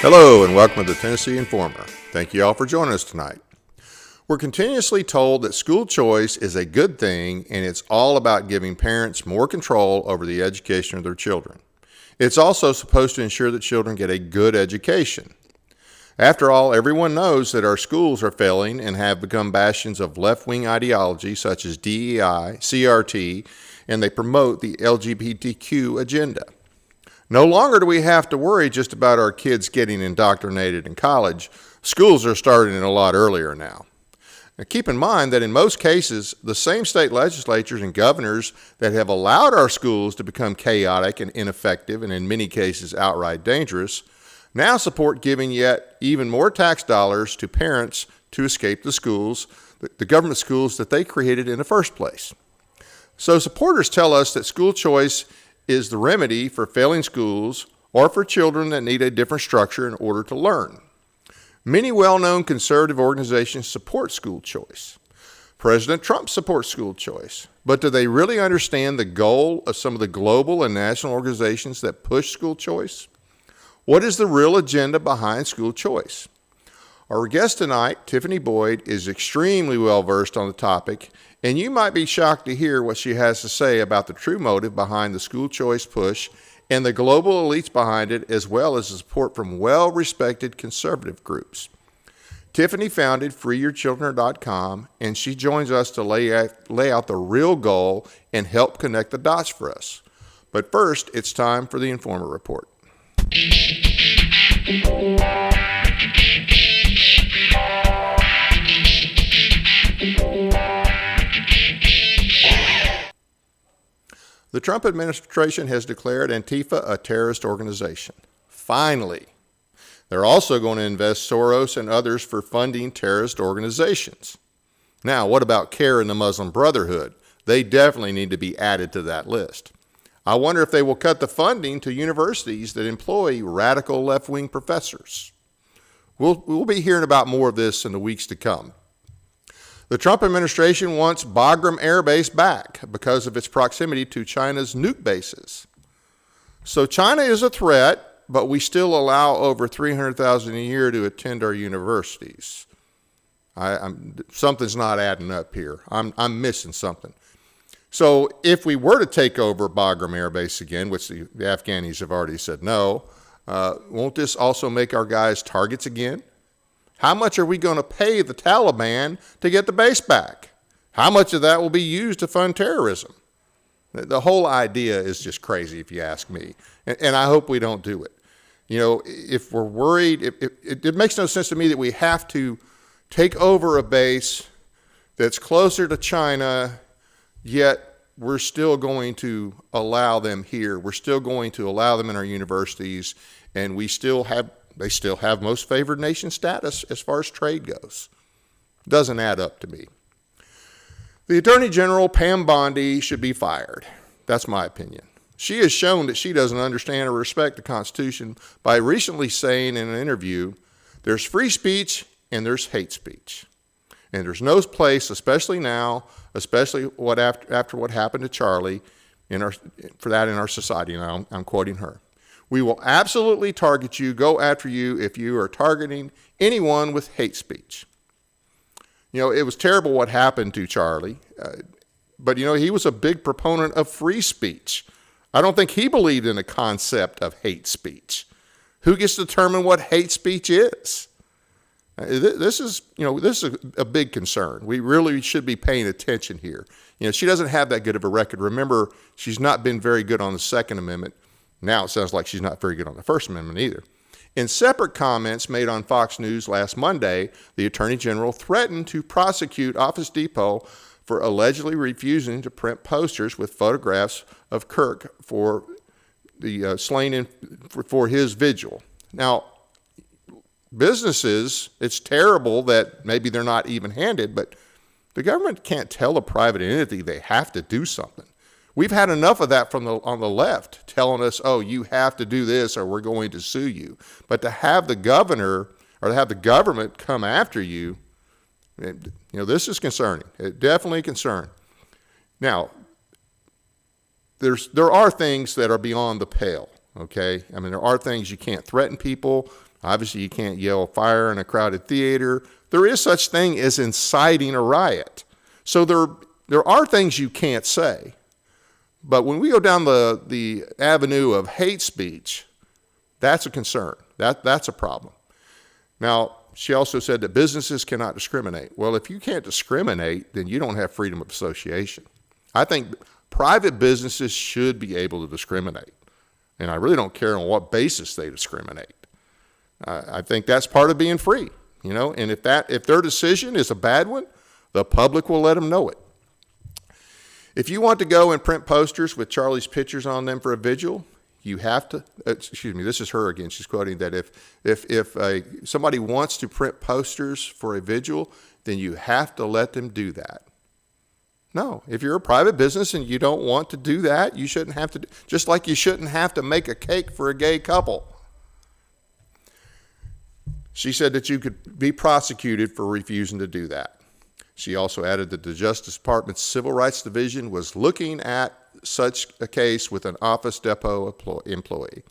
Hello and welcome to the Tennessee Informer. Thank you all for joining us tonight. We're continuously told that school choice is a good thing and it's all about giving parents more control over the education of their children. It's also supposed to ensure that children get a good education. After all, everyone knows that our schools are failing and have become bastions of left-wing ideology such as DEI, CRT, and they promote the LGBTQ agenda. No longer do we have to worry just about our kids getting indoctrinated in college. Schools are starting a lot earlier now. Now, keep in mind that in most cases, the same state legislatures and governors that have allowed our schools to become chaotic and ineffective and in many cases outright dangerous now support giving yet even more tax dollars to parents to escape the schools, the government schools that they created in the first place. So supporters tell us that school choice is the remedy for failing schools or for children that need a different structure in order to learn. Many well-known conservative organizations support school choice. President Trump supports school choice, but do they really understand the goal of some of the global and national organizations that push school choice? What is the real agenda behind school choice? Our guest tonight, Tiffany Boyd, is extremely well-versed on the topic, and you might be shocked to hear what she has to say about the true motive behind the school choice push and the global elites behind it, as well as the support from well-respected conservative groups. Tiffany founded freeyourchildren.com, and she joins us to lay out the real goal and help connect the dots for us. But first, it's time for the Informer Report. The Trump administration has declared Antifa a terrorist organization. Finally. They're also going to invest Soros and others for funding terrorist organizations. Now, what about CARE and the Muslim Brotherhood? They definitely need to be added to that list. I wonder if they will cut the funding to universities that employ radical left-wing professors. We'll be hearing about more of this in the weeks to come. The Trump administration wants Bagram Air Base back because of its proximity to China's nuke bases. So China is a threat, but we still allow over 300,000 a year to attend our universities. Something's not adding up here. I'm missing something. So if we were to take over Bagram Air Base again, which the Afghanis have already said no, won't this also make our guys targets again? How much are we going to pay the Taliban to get the base back? How much of that will be used to fund terrorism? The whole idea is just crazy, if you ask me, and I hope we don't do it. You know, if we're worried, it makes no sense to me that we have to take over a base that's closer to China, yet we're still going to allow them here. We're still going to allow them in our universities, and they still have most favored nation status as far as trade goes. Doesn't add up to me. The Attorney General, Pam Bondi, should be fired. That's my opinion. She has shown that she doesn't understand or respect the Constitution by recently saying in an interview, there's free speech and there's hate speech. And there's no place, especially now, especially after what happened to Charlie, for that in our society. Now, I'm quoting her. We will absolutely target you, go after you if you are targeting anyone with hate speech. You know, it was terrible what happened to Charlie, but, you know, he was a big proponent of free speech. I don't think he believed in the concept of hate speech. Who gets to determine what hate speech is? This is a big concern. We really should be paying attention here. You know, she doesn't have that good of a record. Remember, she's not been very good on the Second Amendment. Now it sounds like she's not very good on the First Amendment either. In separate comments made on Fox News last Monday, the Attorney General threatened to prosecute Office Depot for allegedly refusing to print posters with photographs of Kirk for the slain for his vigil. Now, businesses, it's terrible that maybe they're not even-handed, but the government can't tell a private entity they have to do something. We've had enough of that on the left telling us, oh, you have to do this or we're going to sue you. But to have the governor or to have the government come after you, this is concerning. It definitely concerning. Now, there are things that are beyond the pale, okay? I mean, there are things you can't threaten people. Obviously, you can't yell fire in a crowded theater. There is such thing as inciting a riot. So there are things you can't say. But when we go down the avenue of hate speech, that's a concern. That's a problem. Now, she also said that businesses cannot discriminate. Well, if you can't discriminate, then you don't have freedom of association. I think private businesses should be able to discriminate. And I really don't care on what basis they discriminate. I think that's part of being free, and if their decision is a bad one, the public will let them know it. If you want to go and print posters with Charlie's pictures on them for a vigil, you have to, this is her again, she's quoting that if somebody wants to print posters for a vigil, then you have to let them do that. No, if you're a private business and you don't want to do that, you shouldn't have to, just like you shouldn't have to make a cake for a gay couple. She said that you could be prosecuted for refusing to do that. She also added that the Justice Department's Civil Rights Division was looking at such a case with an Office Depot employee.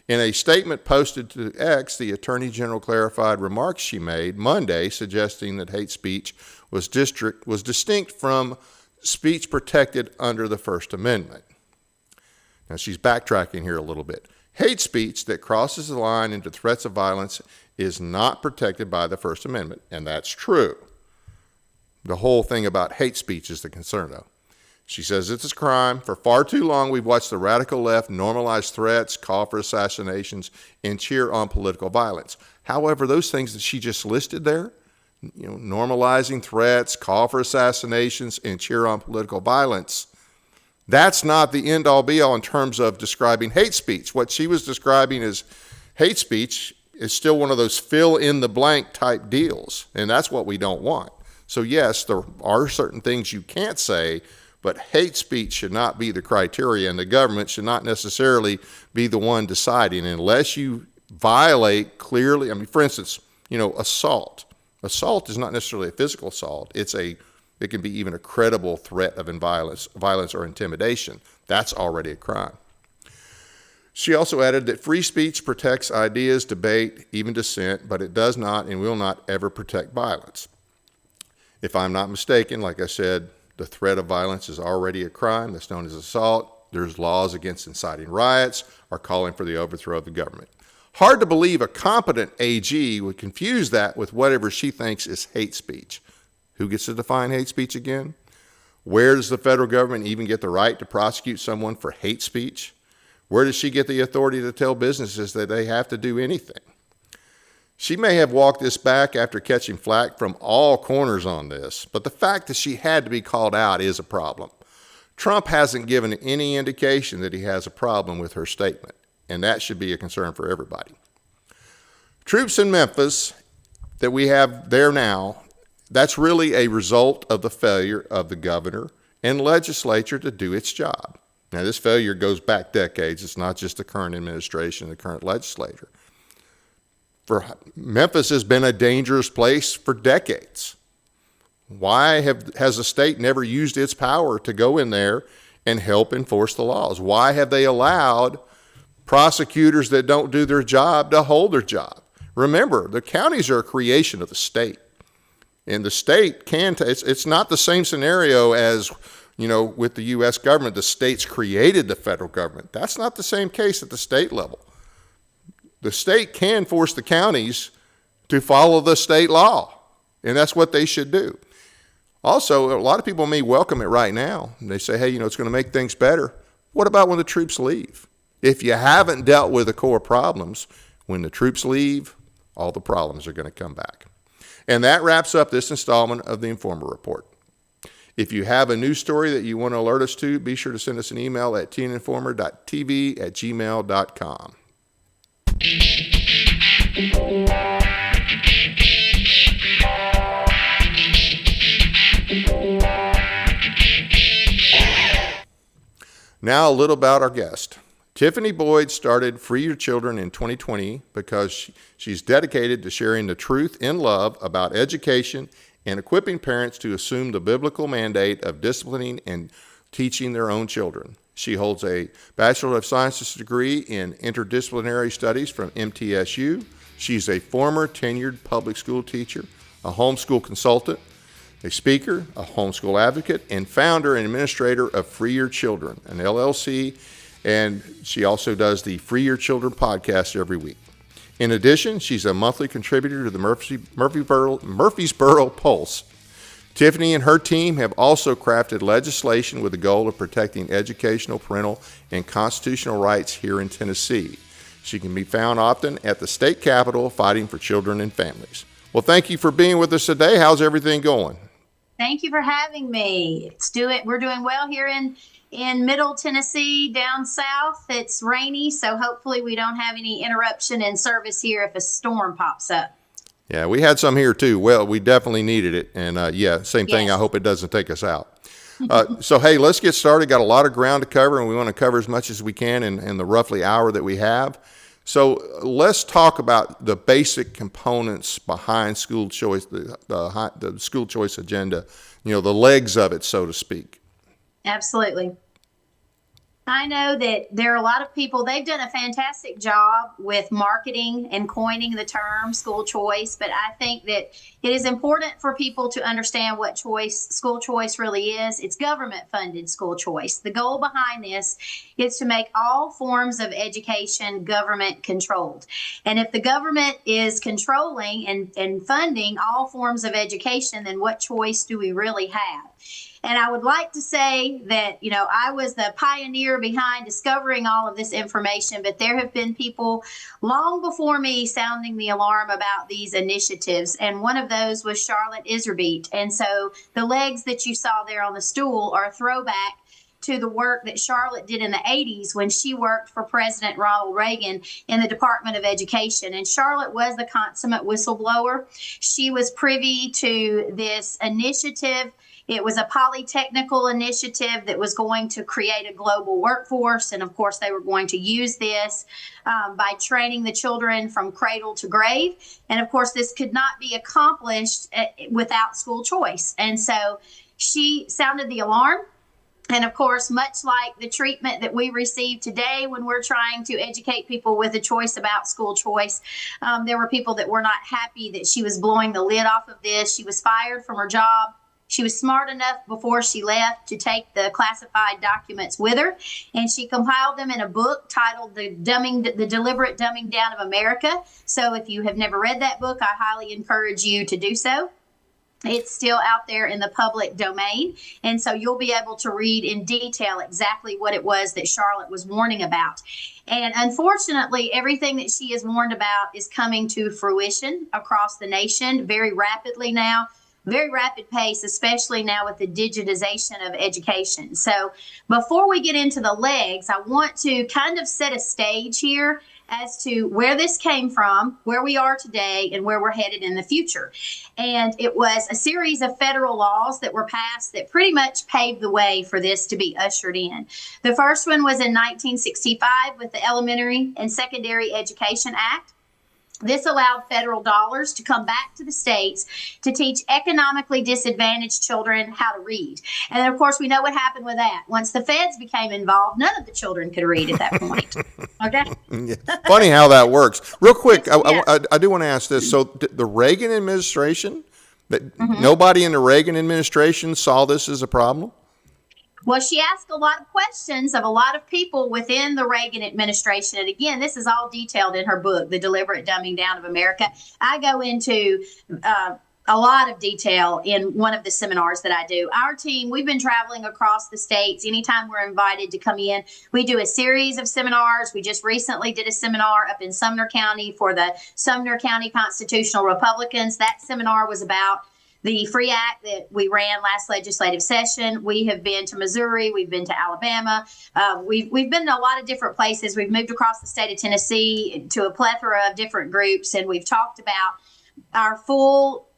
In a statement posted to X, the Attorney General clarified remarks she made Monday, suggesting that hate speech was distinct from speech protected under the First Amendment. Now, she's backtracking here a little bit. Hate speech that crosses the line into threats of violence is not protected by the First Amendment, and that's true. The whole thing about hate speech is the concern, though. She says it's a crime. For far too long, we've watched the radical left normalize threats, call for assassinations, and cheer on political violence. However, those things that she just listed there, normalizing threats, call for assassinations, and cheer on political violence, that's not the end-all be-all in terms of describing hate speech. What she was describing as hate speech is still one of those fill-in-the-blank type deals, and that's what we don't want. So yes, there are certain things you can't say, but hate speech should not be the criteria, and the government should not necessarily be the one deciding unless you violate clearly. I mean, for instance, assault. Assault is not necessarily a physical assault. It can be even a credible threat of violence or intimidation. That's already a crime. She also added that free speech protects ideas, debate, even dissent, but it does not and will not ever protect violence. If I'm not mistaken, like I said, the threat of violence is already a crime that's known as assault. There's laws against inciting riots or calling for the overthrow of the government. Hard to believe a competent AG would confuse that with whatever she thinks is hate speech. Who gets to define hate speech again? Where does the federal government even get the right to prosecute someone for hate speech? Where does she get the authority to tell businesses that they have to do anything? She may have walked this back after catching flack from all corners on this, but the fact that she had to be called out is a problem. Trump hasn't given any indication that he has a problem with her statement, and that should be a concern for everybody. Troops in Memphis that we have there now, that's really a result of the failure of the governor and legislature to do its job. Now, this failure goes back decades. It's not just the current administration, the current legislature. Memphis has been a dangerous place for decades. Why has the state never used its power to go in there and help enforce the laws? Why have they allowed prosecutors that don't do their job to hold their job? Remember, the counties are a creation of the state. And the state it's not the same scenario as, with the U.S. government. The states created the federal government. That's not the same case at the state level. The state can force the counties to follow the state law, and that's what they should do. Also, a lot of people may welcome it right now. They say, hey, it's going to make things better. What about when the troops leave? If you haven't dealt with the core problems, when the troops leave, all the problems are going to come back. And that wraps up this installment of the Informer Report. If you have a news story that you want to alert us to, be sure to send us an email at tninformer.tv@gmail.com. Now, a little about our guest. Tiffany Boyd started Free Your Children in 2020 because she's dedicated to sharing the truth in love about education and equipping parents to assume the biblical mandate of disciplining and teaching their own children. She holds a Bachelor of Sciences degree in Interdisciplinary Studies from MTSU. She's a former tenured public school teacher, a homeschool consultant, a speaker, a homeschool advocate, and founder and administrator of Free Your Children, an LLC, and she also does the Free Your Children podcast every week. In addition, she's a monthly contributor to the Murfreesboro Pulse. Tiffany and her team have also crafted legislation with the goal of protecting educational, parental, and constitutional rights here in Tennessee. She can be found often at the state capitol fighting for children and families. Well, thank you for being with us today. How's everything going? Thank you for having me. We're doing well here in Middle Tennessee, down south. It's rainy, so hopefully we don't have any interruption in service here if a storm pops up. Yeah, we had some here too. Well, we definitely needed it. And same thing. Yes. I hope it doesn't take us out. So, hey, let's get started. Got a lot of ground to cover, and we want to cover as much as we can in the roughly hour that we have. So let's talk about the basic components behind school choice, the school choice agenda, the legs of it, so to speak. Absolutely. I know that there are a lot of people, they've done a fantastic job with marketing and coining the term school choice, but I think that it is important for people to understand what school choice really is. It's government funded school choice. The goal behind this is to make all forms of education government controlled. And if the government is controlling and funding all forms of education, then what choice do we really have? And I would like to say that, I was the pioneer behind discovering all of this information, but there have been people long before me sounding the alarm about these initiatives. And one of those was Charlotte Iserbyt. And so the legs that you saw there on the stool are a throwback to the work that Charlotte did in the 80s when she worked for President Ronald Reagan in the Department of Education. And Charlotte was the consummate whistleblower. She was privy to this initiative. It was a polytechnical initiative that was going to create a global workforce. And of course, they were going to use this by training the children from cradle to grave. And of course, this could not be accomplished without school choice. And so she sounded the alarm. And of course, much like the treatment that we receive today when we're trying to educate people with a choice about school choice, there were people that were not happy that she was blowing the lid off of this. She was fired from her job. She was smart enough before she left to take the classified documents with her, and she compiled them in a book titled The Deliberate Dumbing Down of America. So if you have never read that book, I highly encourage you to do so. It's still out there in the public domain, and so you'll be able to read in detail exactly what it was that Charlotte was warning about. And unfortunately, everything that she has warned about is coming to fruition across the nation very rapidly now. Very rapid pace, especially now with the digitization of education. So before we get into the legs, I want to kind of set a stage here as to where this came from, where we are today, and where we're headed in the future. And it was a series of federal laws that were passed that pretty much paved the way for this to be ushered in. The first one was in 1965 with the Elementary and Secondary Education Act. This allowed federal dollars to come back to the states to teach economically disadvantaged children how to read. And then, of course, we know what happened with that. Once the feds became involved, none of the children could read at that point. Okay? Yeah. Funny how that works. Real quick, I do want to ask this. So the Reagan administration, nobody in the Reagan administration saw this as a problem? Well, she asked a lot of questions of a lot of people within the Reagan administration. And again, this is all detailed in her book, The Deliberate Dumbing Down of America. I go into a lot of detail in one of the seminars that I do. Our team, we've been traveling across the states. Anytime we're invited to come in, we do a series of seminars. We just recently did a seminar up in Sumner County for the Sumner County Constitutional Republicans. That seminar was about the FREE Act that we ran last legislative session. We have been to Missouri. We've been to Alabama. We've been to a lot of different places. We've moved across the state of Tennessee to a plethora of different groups, and we've talked about our full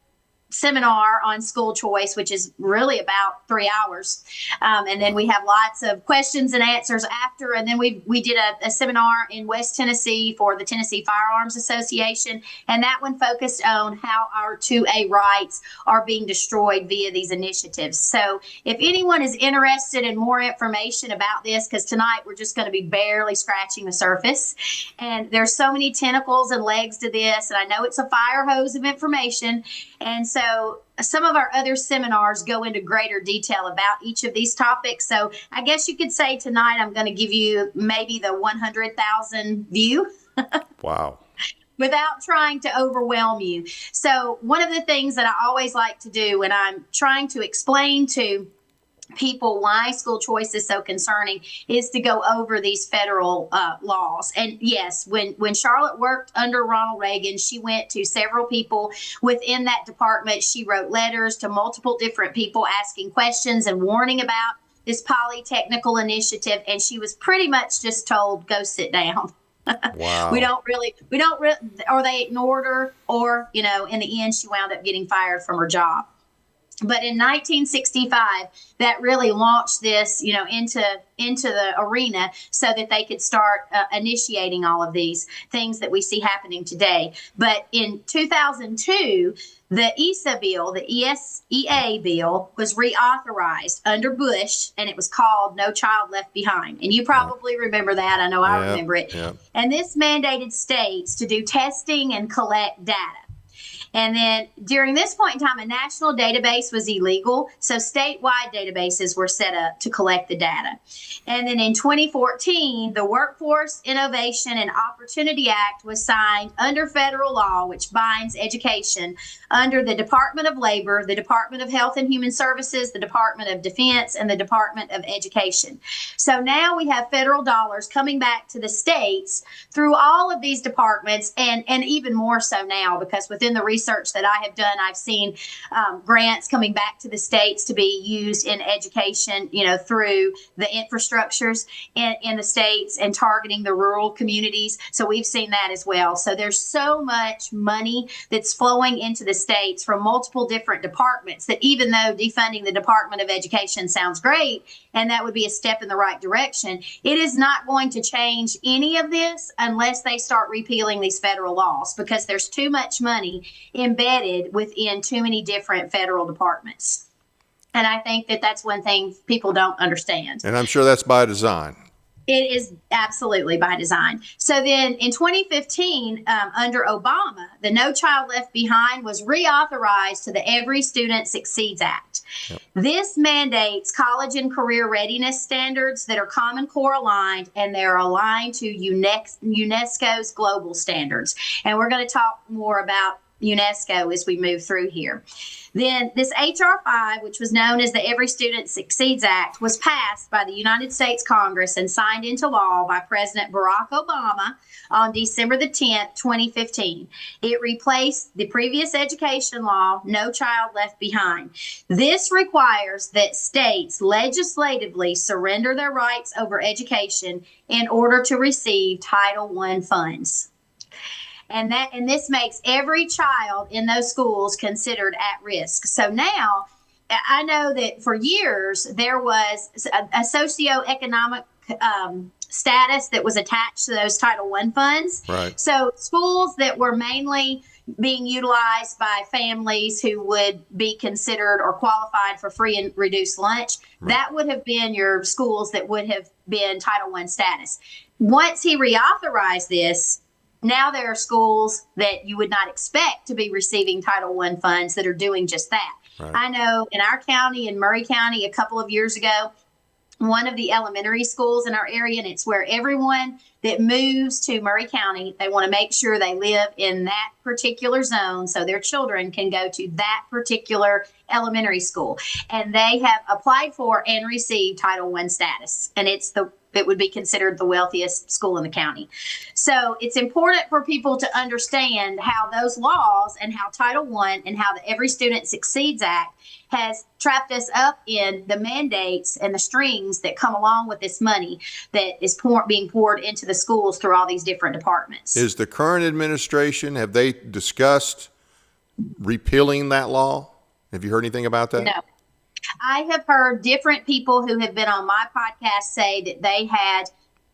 seminar on school choice, which is really about 3 hours. And then we have lots of questions and answers after. And then we did a seminar in West Tennessee for the Tennessee Firearms Association. And that one focused on how our 2A rights are being destroyed via these initiatives. So if anyone is interested in more information about this, because tonight we're just going to be barely scratching the surface. And there's so many tentacles and legs to this. And I know it's a fire hose of information. And so some of our other seminars go into greater detail about each of these topics. So I guess you could say tonight I'm going to give you maybe the 100,000 view. Wow. Without trying to overwhelm you. So one of the things that I always like to do when I'm trying to explain to people why school choice is so concerning is to go over these federal laws. And yes, when Charlotte worked under Ronald Reagan, she went to several people within that department. She wrote letters to multiple different people asking questions and warning about this polytechnical initiative. And she was pretty much just told, go sit down. Wow. we don't really, or they ignored her, or, in the end, she wound up getting fired from her job. But in 1965, that really launched this, into the arena so that they could start initiating all of these things that we see happening today. But in 2002, the ESA bill, the EA bill, was reauthorized under Bush, and it was called No Child Left Behind. And you probably remember that. I know I remember it. Yeah. And this mandated states to do testing and collect data. And then during this point in time, a national database was illegal. So statewide databases were set up to collect the data. And then in 2014, the Workforce Innovation and Opportunity Act was signed under federal law, which binds education under the Department of Labor, the Department of Health and Human Services, the Department of Defense, and the Department of Education. So now we have federal dollars coming back to the states through all of these departments, and even more so now, because within the research that I have done, I've seen grants coming back to the states to be used in education, through the infrastructures in the states and targeting the rural communities. So we've seen that as well. So there's so much money that's flowing into the states from multiple different departments that even though defunding the Department of Education sounds great, and that would be a step in the right direction, it is not going to change any of this unless they start repealing these federal laws, because there's too much money embedded within too many different federal departments. And I think that that's one thing people don't understand. And I'm sure that's by design. It is absolutely by design. So then in 2015, under Obama, the No Child Left Behind was reauthorized to the Every Student Succeeds Act. Yep. This mandates college and career readiness standards that are Common Core aligned, and they're aligned to UNESCO's global standards. And we're going to talk more about UNESCO as we move through here. Then this H.R. 5, which was known as the Every Student Succeeds Act, was passed by the United States Congress and signed into law by President Barack Obama on December the 10th, 2015. It replaced the previous education law, No Child Left Behind. This requires that states legislatively surrender their rights over education in order to receive Title I funds. And this makes every child in those schools considered at risk. So now I know that for years there was a socioeconomic status that was attached to those Title I funds. Right. So schools that were mainly being utilized by families who would be considered or qualified for free and reduced lunch, that would have been your schools that would have been Title I status. Once he reauthorized this, now there are schools that you would not expect to be receiving Title I funds that are doing just that. Right. I know in our county, in Murray County, a couple of years ago, one of the elementary schools in our area, and it's where everyone that moves to Murray County, they want to make sure they live in that particular zone so their children can go to that particular elementary school. And they have applied for and received Title I status. And it would be considered the wealthiest school in the county. So it's important for people to understand how those laws and how Title I and how the Every Student Succeeds Act has trapped us up in the mandates and the strings that come along with this money that is being poured into the schools through all these different departments. Is the current administration, have they discussed repealing that law? Have you heard anything about that? No. I have heard different people who have been on my podcast say that they had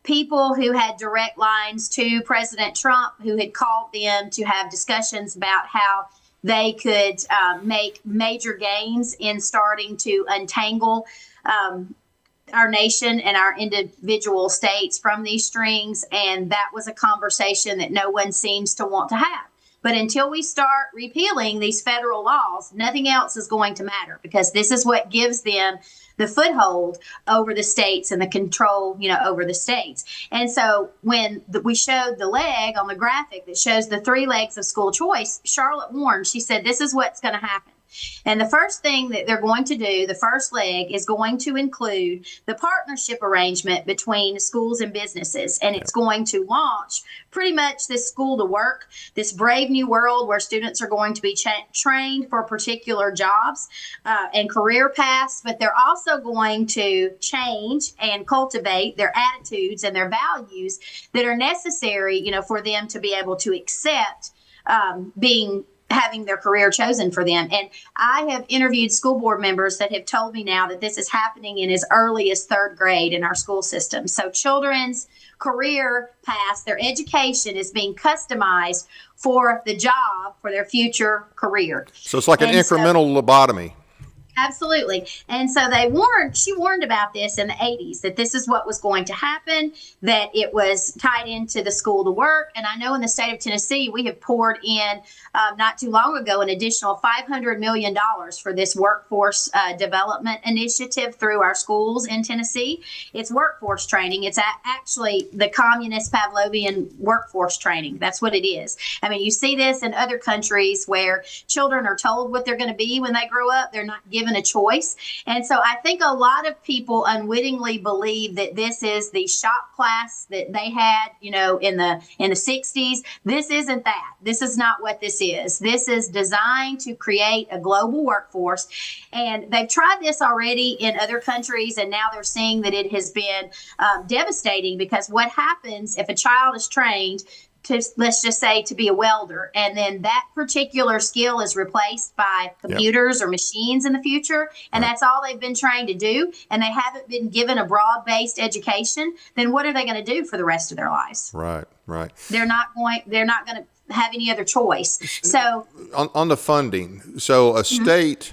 people who had direct lines to President Trump who had called them to have discussions about how they could make major gains in starting to untangle our nation and our individual states from these strings. And that was a conversation that no one seems to want to have. But until we start repealing these federal laws, nothing else is going to matter, because this is what gives them the foothold over the states and the control, over the states. And so when we showed the leg on the graphic that shows the 3 legs of school choice, Charlotte warned, she said, this is what's going to happen. And the first thing that they're going to do, the first leg, is going to include the partnership arrangement between schools and businesses. And it's going to launch pretty much this school to work, this brave new world where students are going to be trained for particular jobs and career paths, but they're also going to change and cultivate their attitudes and their values that are necessary, for them to be able to accept having their career chosen for them. And I have interviewed school board members that have told me now that this is happening in as early as 3rd grade in our school system. So children's career paths, their education is being customized for the job, for their future career. So it's like an incremental lobotomy. Absolutely. And so she warned about this in the 80s, that this is what was going to happen, that it was tied into the school to work. And I know in the state of Tennessee, we have poured in not too long ago an additional $500 million for this workforce development initiative through our schools in Tennessee. It's workforce training. It's actually the communist Pavlovian workforce training. That's what it is. I mean, you see this in other countries where children are told what they're going to be when they grow up. They're not given a choice. And so I think a lot of people unwittingly believe that this is the shop class that they had, in the 60s. This isn't that. This is not what this is. This is designed to create a global workforce. And they've tried this already in other countries, and now they're seeing that it has been devastating, because what happens if a child is trained to, let's just say, to be a welder, and then that particular skill is replaced by computers or machines in the future, and that's all they've been trained to do, and they haven't been given a broad-based education, then what are they going to do for the rest of their lives? Right. They're not going to have any other choice. So on the funding, so a state,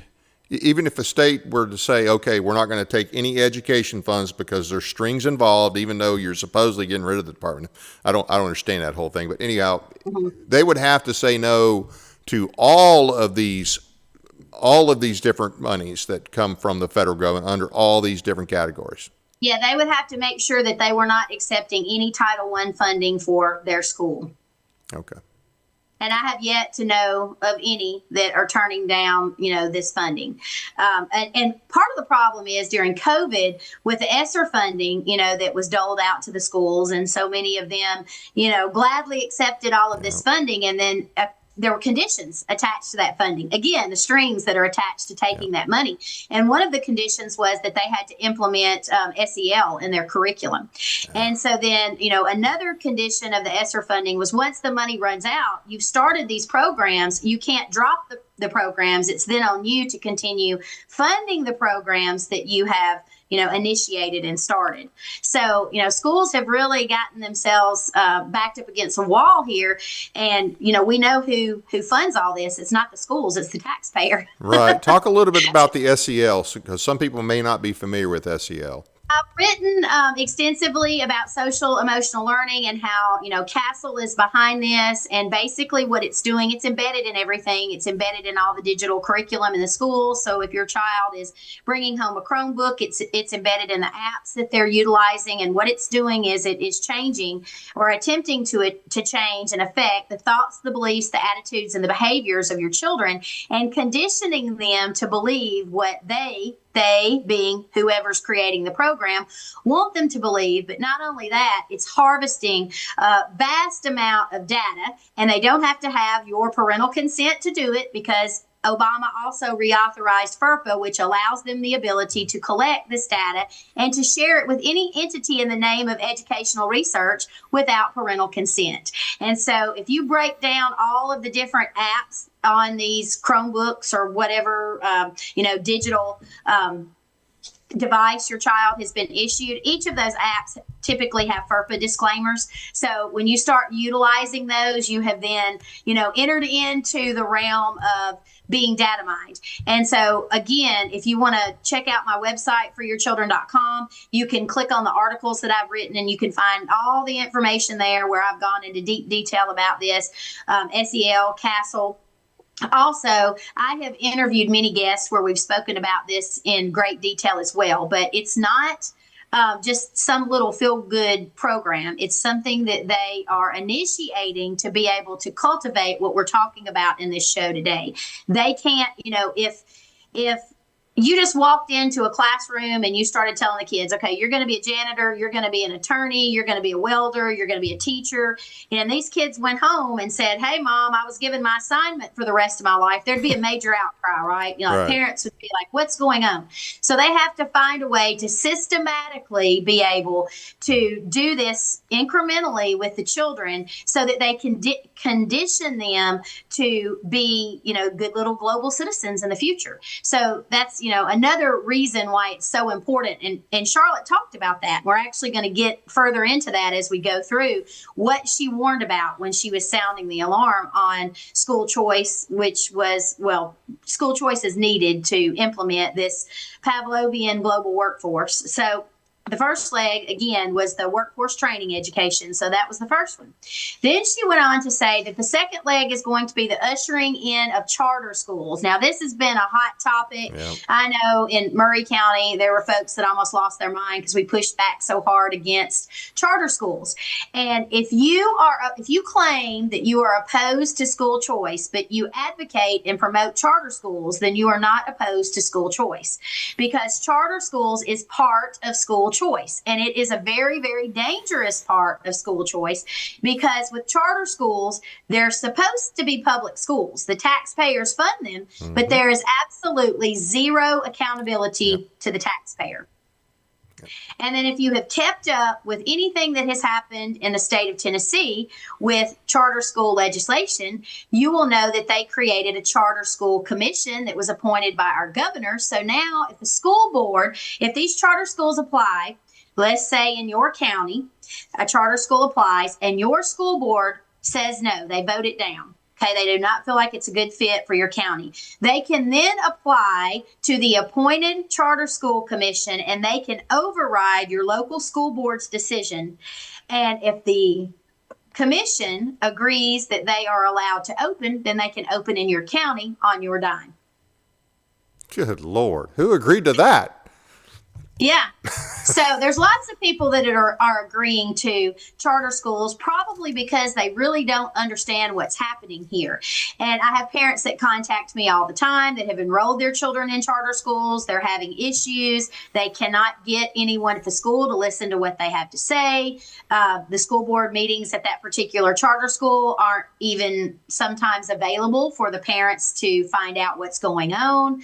even if a state were to say, okay, we're not going to take any education funds because there's strings involved, even though you're supposedly getting rid of the department. I don't understand that whole thing, but anyhow, they would have to say no to all of these different monies that come from the federal government under all these different categories. Yeah, they would have to make sure that they were not accepting any Title I funding for their school. Okay. And I have yet to know of any that are turning down, this funding. And part of the problem is during COVID with the ESSER funding, that was doled out to the schools. And so many of them, gladly accepted all of this funding. And then there were conditions attached to that funding. Again, the strings that are attached to taking that money. And one of the conditions was that they had to implement SEL in their curriculum. And so then, another condition of the ESSER funding was once the money runs out, you've started these programs, you can't drop the programs. It's then on you to continue funding the programs that you have initiated and started. So, schools have really gotten themselves backed up against a wall here. And, we know who funds all this. It's not the schools, it's the taxpayer. Right. Talk a little bit about the SEL, because some people may not be familiar with SEL. I've written extensively about social emotional learning and how, CASEL is behind this, and basically what it's doing, it's embedded in everything. It's embedded in all the digital curriculum in the schools. So if your child is bringing home a Chromebook, it's embedded in the apps that they're utilizing. And what it's doing is it is changing or attempting to change and affect the thoughts, the beliefs, the attitudes, and the behaviors of your children, and conditioning them to believe what they being whoever's creating the program, want them to believe. But not only that, it's harvesting a vast amount of data, and they don't have to have your parental consent to do it, because Obama also reauthorized FERPA, which allows them the ability to collect this data and to share it with any entity in the name of educational research without parental consent. And so if you break down all of the different apps on these Chromebooks or whatever, digital device your child has been issued, each of those apps typically have FERPA disclaimers. So when you start utilizing those, you have then, entered into the realm of being data mined. And so again, if you want to check out my website, foryourchildren.com, you can click on the articles that I've written and you can find all the information there where I've gone into deep detail about this. SEL, Castle. Also, I have interviewed many guests where we've spoken about this in great detail as well, but it's not just some little feel-good program. It's something that they are initiating to be able to cultivate what we're talking about in this show today. They can't, if you just walked into a classroom and you started telling the kids, okay, you're going to be a janitor, you're going to be an attorney, you're going to be a welder, you're going to be a teacher. And these kids went home and said, hey, Mom, I was given my assignment for the rest of my life. There'd be a major outcry, right? Right. Parents would be like, what's going on? So they have to find a way to systematically be able to do this incrementally with the children so that they can condition them to be, good little global citizens in the future. So that's, another reason why it's so important. And Charlotte talked about that. We're actually going to get further into that as we go through what she warned about when she was sounding the alarm on school choice, which was, school choice is needed to implement this Pavlovian global workforce. So the first leg, again, was the workforce training education. So that was the first one. Then she went on to say that the second leg is going to be the ushering in of charter schools. Now, this has been a hot topic. Yep. I know in Murray County, there were folks that almost lost their mind because we pushed back so hard against charter schools. And if you claim that you are opposed to school choice, but you advocate and promote charter schools, then you are not opposed to school choice, because charter schools is part of school choice. And it is a very, very dangerous part of school choice, because with charter schools, they're supposed to be public schools. The taxpayers fund them, but there is absolutely zero accountability to the taxpayer. And then if you have kept up with anything that has happened in the state of Tennessee with charter school legislation, you will know that they created a charter school commission that was appointed by our governor. So now if the school board, if these charter schools apply, let's say in your county, a charter school applies and your school board says no, they vote it down. Okay, they do not feel like it's a good fit for your county. They can then apply to the appointed charter school commission and they can override your local school board's decision. And if the commission agrees that they are allowed to open, then they can open in your county on your dime. Good Lord. Who agreed to that? Yeah. So there's lots of people that are agreeing to charter schools, probably because they really don't understand what's happening here. And I have parents that contact me all the time that have enrolled their children in charter schools. They're having issues. They cannot get anyone at the school to listen to what they have to say. The school board meetings at that particular charter school aren't even sometimes available for the parents to find out what's going on.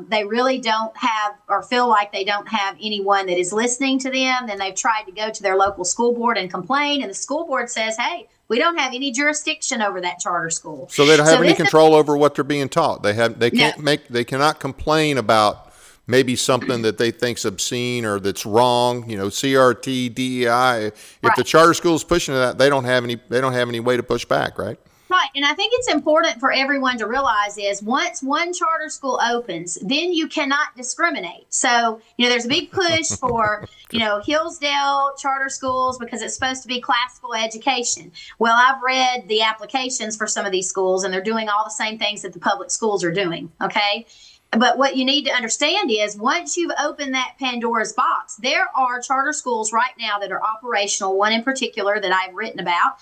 They really don't have, or feel like they don't have anyone that is listening to them. Then they've tried to go to their local school board and complain, and the school board says, hey, we don't have any jurisdiction over that charter school. So they don't have any control over what they're being taught. They cannot complain about maybe something that they think's obscene or that's wrong, CRT, DEI. If the charter school is pushing that, they don't have any way to push back, right? Right. And I think it's important for everyone to realize is once one charter school opens, then you cannot discriminate. So, there's a big push for, Hillsdale charter schools because it's supposed to be classical education. Well, I've read the applications for some of these schools and they're doing all the same things that the public schools are doing. Okay. But what you need to understand is once you've opened that Pandora's box, there are charter schools right now that are operational, one in particular that I've written about.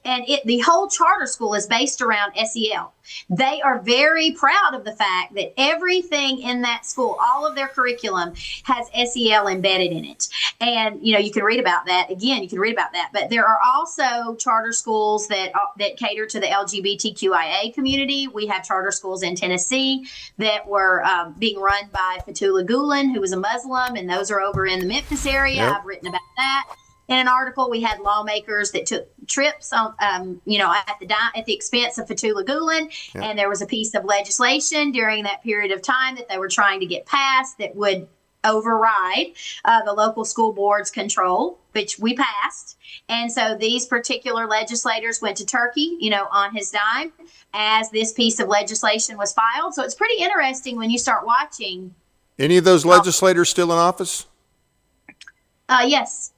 And the whole charter school is based around SEL. They are very proud of the fact that everything in that school, all of their curriculum, has SEL embedded in it. And, you can read about that. Again, you can read about that. But there are also charter schools that cater to the LGBTQIA community. We have charter schools in Tennessee that were being run by Fethullah Gulen, who was a Muslim, and those are over in the Memphis area. Yep. I've written about that. In an article, we had lawmakers that took trips on, at the expense of Fethullah Gulen, and there was a piece of legislation during that period of time that they were trying to get passed that would override the local school board's control, which we passed. And so these particular legislators went to Turkey, on his dime, as this piece of legislation was filed. So it's pretty interesting when you start watching. Any of those legislators still in office? Yes.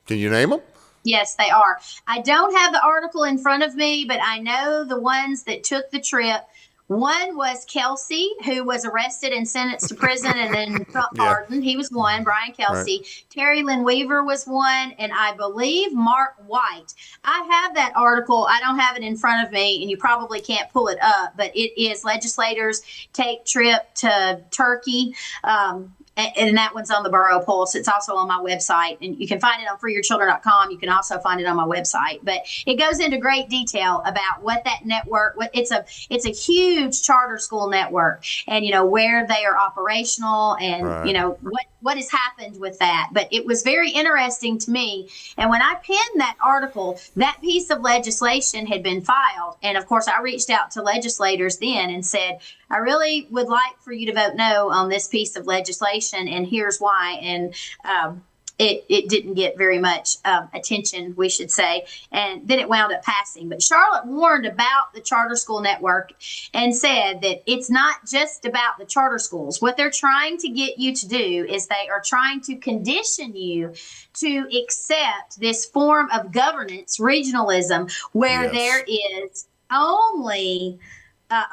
Can you name them? Yes, they are. I don't have the article in front of me, but I know the ones that took the trip. One was Kelsey, who was arrested and sentenced to prison and then pardoned. He was one, Brian Kelsey. Right. Terry Lynn Weaver was one, and I believe Mark White. I have that article. I don't have it in front of me, and you probably can't pull it up, but it is legislators take trip to Turkey. And that one's on the Borough Pulse. It's also on my website, and you can find it on freeyourchildren.com. You can also find it on my website, but it goes into great detail about what that network, it's a huge charter school network, and where they are operational, and right. What has happened with that. But it was very interesting to me. And when I penned that article, that piece of legislation had been filed. And of course, I reached out to legislators then and said, I really would like for you to vote no on this piece of legislation, and here's why. And it didn't get very much attention, we should say, and then it wound up passing. But Charlotte warned about the charter school network and said that it's not just about the charter schools. What they're trying to get you to do is they are trying to condition you to accept this form of governance, regionalism, where there is only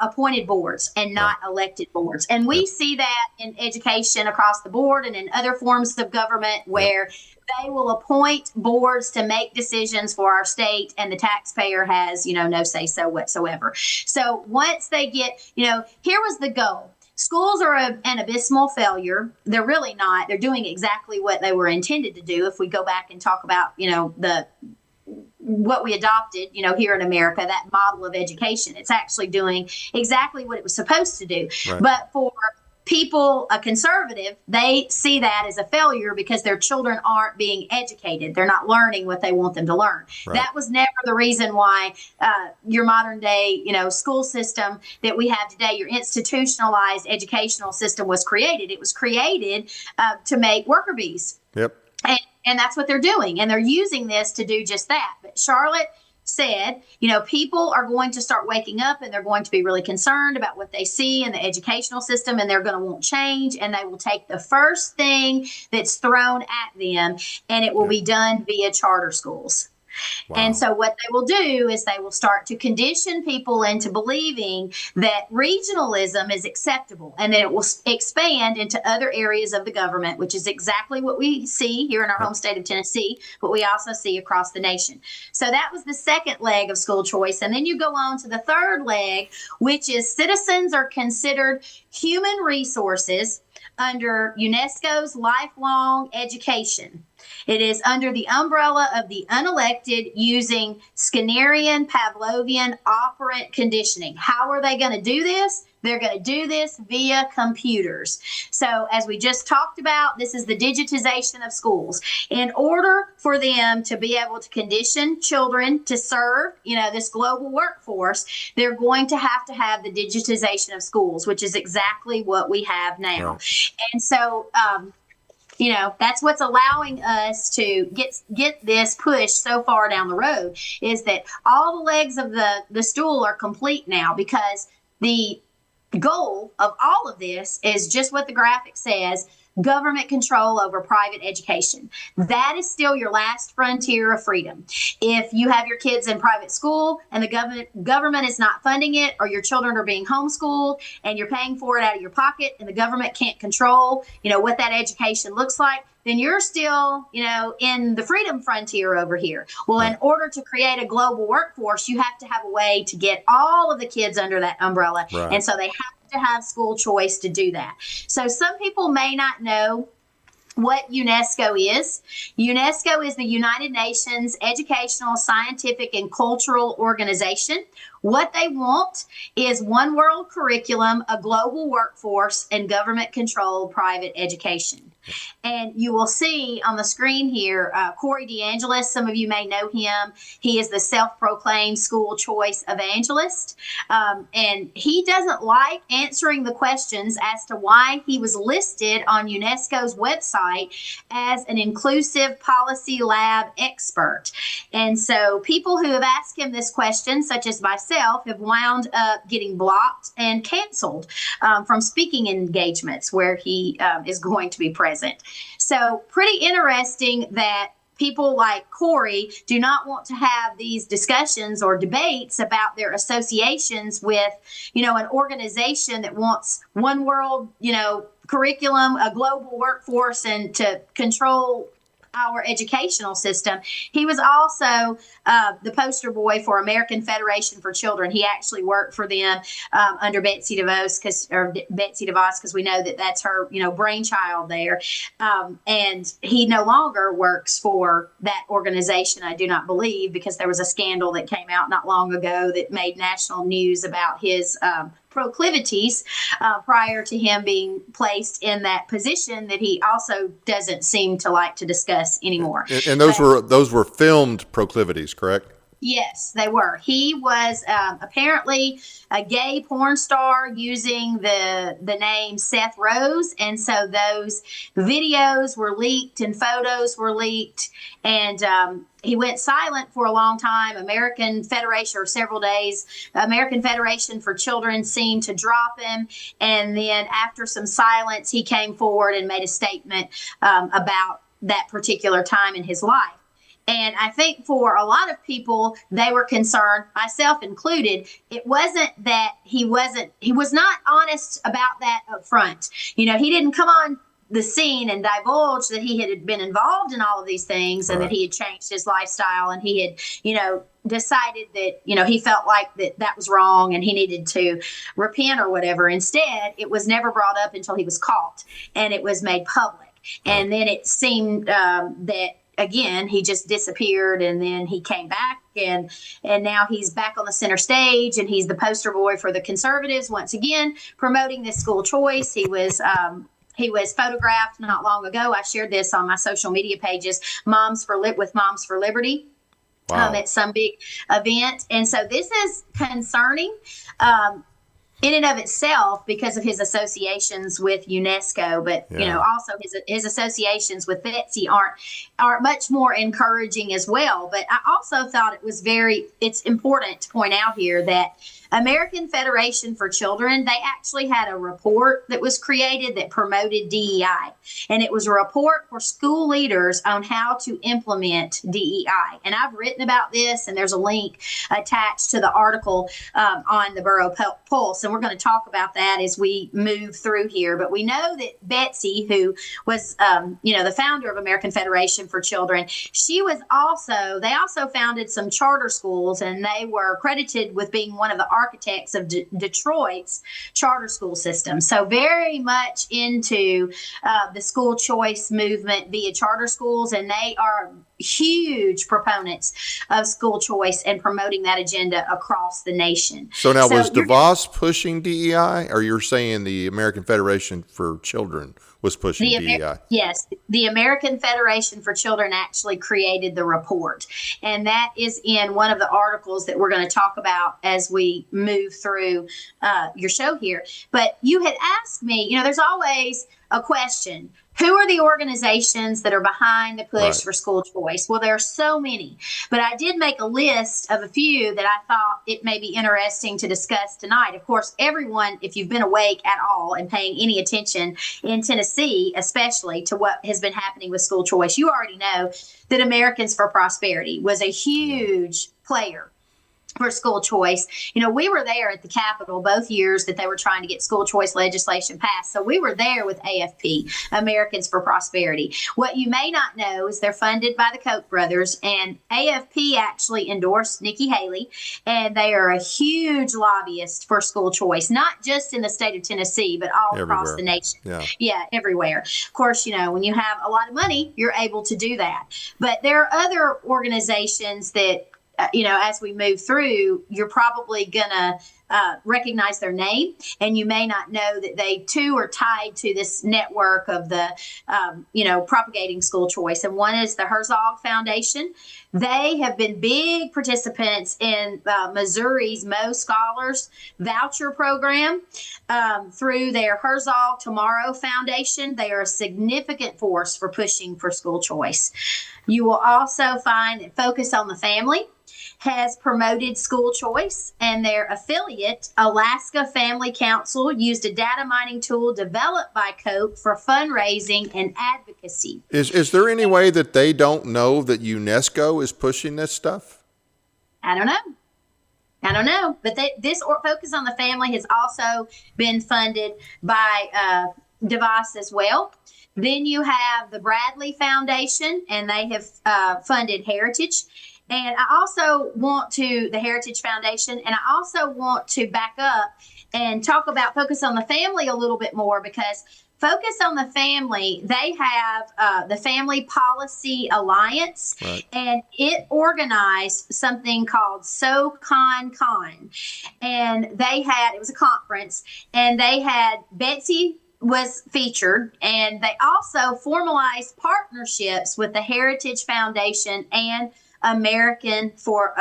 appointed boards and not elected boards. And we see that in education across the board and in other forms of government where they will appoint boards to make decisions for our state, and the taxpayer has, no say-so whatsoever. So once they get, here was the goal. Schools are an abysmal failure. They're really not. They're doing exactly what they were intended to do. If we go back and talk about, what we adopted, here in America, that model of education, it's actually doing exactly what it was supposed to do. Right. But for people, a conservative, they see that as a failure because their children aren't being educated. They're not learning what they want them to learn. Right. That was never the reason why your modern day, school system that we have today, your institutionalized educational system was created. It was created to make worker bees. Yep. And that's what they're doing. And they're using this to do just that. But Charlotte said, people are going to start waking up, and they're going to be really concerned about what they see in the educational system, and they're going to want change, and they will take the first thing that's thrown at them, and it will be done via charter schools. Wow. And so what they will do is they will start to condition people into believing that regionalism is acceptable, and that it will expand into other areas of the government, which is exactly what we see here in our home state of Tennessee, but we also see across the nation. So that was the second leg of school choice. And then you go on to the third leg, which is citizens are considered human resources under UNESCO's lifelong education. It is under the umbrella of the unelected, using Skinnerian, Pavlovian, operant conditioning. How are they going to do this? They're going to do this via computers. So as we just talked about, this is the digitization of schools. In order for them to be able to condition children to serve, this global workforce, they're going to have the digitization of schools, which is exactly what we have now. Right. And so, that's what's allowing us to get this push so far down the road, is that all the legs of the stool are complete now, because the goal of all of this is just what the graphic says. government control over private education. That is still your last frontier of freedom. If you have your kids in private school and the government is not funding it, or your children are being homeschooled and you're paying for it out of your pocket and the government can't control, what that education looks like, then you're still, in the freedom frontier over here. Well, in order to create a global workforce, you have to have a way to get all of the kids under that umbrella. Right. And so they have to have school choice to do that. So some people may not know what UNESCO is. UNESCO is the United Nations Educational, Scientific, and Cultural Organization. What they want is one world curriculum, a global workforce, and government-controlled private education. And you will see on the screen here, Corey DeAngelis, some of you may know him. He is the self-proclaimed school choice evangelist. And he doesn't like answering the questions as to why he was listed on UNESCO's website as an inclusive policy lab expert. And so people who have asked him this question, such as myself, have wound up getting blocked and canceled from speaking engagements where he is going to be present. So pretty interesting that people like Corey do not want to have these discussions or debates about their associations with, an organization that wants one world, curriculum, a global workforce, and to control our educational system. He was also the poster boy for American Federation for Children. He actually worked for them under Betsy DeVos because we know that that's her, brainchild there. And he no longer works for that organization, I do not believe, because there was a scandal that came out not long ago that made national news about his proclivities prior to him being placed in that position that he also doesn't seem to like to discuss anymore. And those were filmed proclivities, correct? Yes, they were. He was apparently a gay porn star using the name Seth Rose. And so those videos were leaked and photos were leaked. And he went silent for a long time. American Federation, or several days, American Federation for Children seemed to drop him. And then after some silence, he came forward and made a statement about that particular time in his life. And I think for a lot of people, they were concerned, myself included. It wasn't that he was not honest about that up front. He didn't come on the scene and divulge that he had been involved in all of these things and that he had changed his lifestyle and he had, decided that, he felt like that was wrong and he needed to repent or whatever. Instead, it was never brought up until he was caught and it was made public. And then it seemed that, again, he just disappeared and then he came back and now he's back on the center stage and he's the poster boy for the conservatives once again, promoting this school choice. He was photographed not long ago. I shared this on my social media pages, with Moms for Liberty. Wow. At some big event. And so this is concerning in and of itself because of his associations with UNESCO, but also his associations with Betsy aren't much more encouraging as well. But I also thought it's important to point out here that American Federation for Children, they actually had a report that was created that promoted DEI. And it was a report for school leaders on how to implement DEI. And I've written about this, and there's a link attached to the article on the Borough Pulse. And we're going to talk about that as we move through here. But we know that Betsy, who was, the founder of American Federation for Children, they also founded some charter schools, and they were credited with being one of the architects of Detroit's charter school system. So very much into the school choice movement via charter schools, and they are huge proponents of school choice and promoting that agenda across the nation. So now, was DeVos pushing DEI, or you're saying the American Federation for Children was pushing DEI? Yes, the American Federation for Children actually created the report. And that is in one of the articles that we're going to talk about as we move through your show here. But you had asked me, there's always a question. Who are the organizations that are behind the push Right. for school choice? Well, there are so many, but I did make a list of a few that I thought it may be interesting to discuss tonight. Of course, everyone, if you've been awake at all and paying any attention in Tennessee, especially to what has been happening with school choice, you already know that Americans for Prosperity was a huge player for school choice. We were there at the Capitol both years that they were trying to get school choice legislation passed. So we were there with AFP, Americans for Prosperity. What you may not know is they're funded by the Koch brothers, and AFP actually endorsed Nikki Haley, and they are a huge lobbyist for school choice, not just in the state of Tennessee, but all across the nation. Yeah, everywhere. Of course, when you have a lot of money, you're able to do that. But there are other organizations that as we move through, you're probably going to recognize their name, and you may not know that they too are tied to this network of the, propagating school choice. And one is the Herzog Foundation. They have been big participants in Missouri's Mo Scholars voucher program through their Herzog Tomorrow Foundation. They are a significant force for pushing for school choice. You will also find that Focus on the Family has promoted school choice, and their affiliate, Alaska Family Council, used a data mining tool developed by Koch for fundraising and advocacy. Is there any way that they don't know that UNESCO is pushing this stuff? I don't know. But this Focus on the Family has also been funded by DeVos as well. Then you have the Bradley Foundation, and they have funded Heritage. And I also the Heritage Foundation, and I also want to back up and talk about Focus on the Family a little bit more, because Focus on the Family, they have the Family Policy Alliance, right, and it organized something called SoCon. And it was a conference, and they had Betsy was featured, and they also formalized partnerships with the Heritage Foundation and Americans for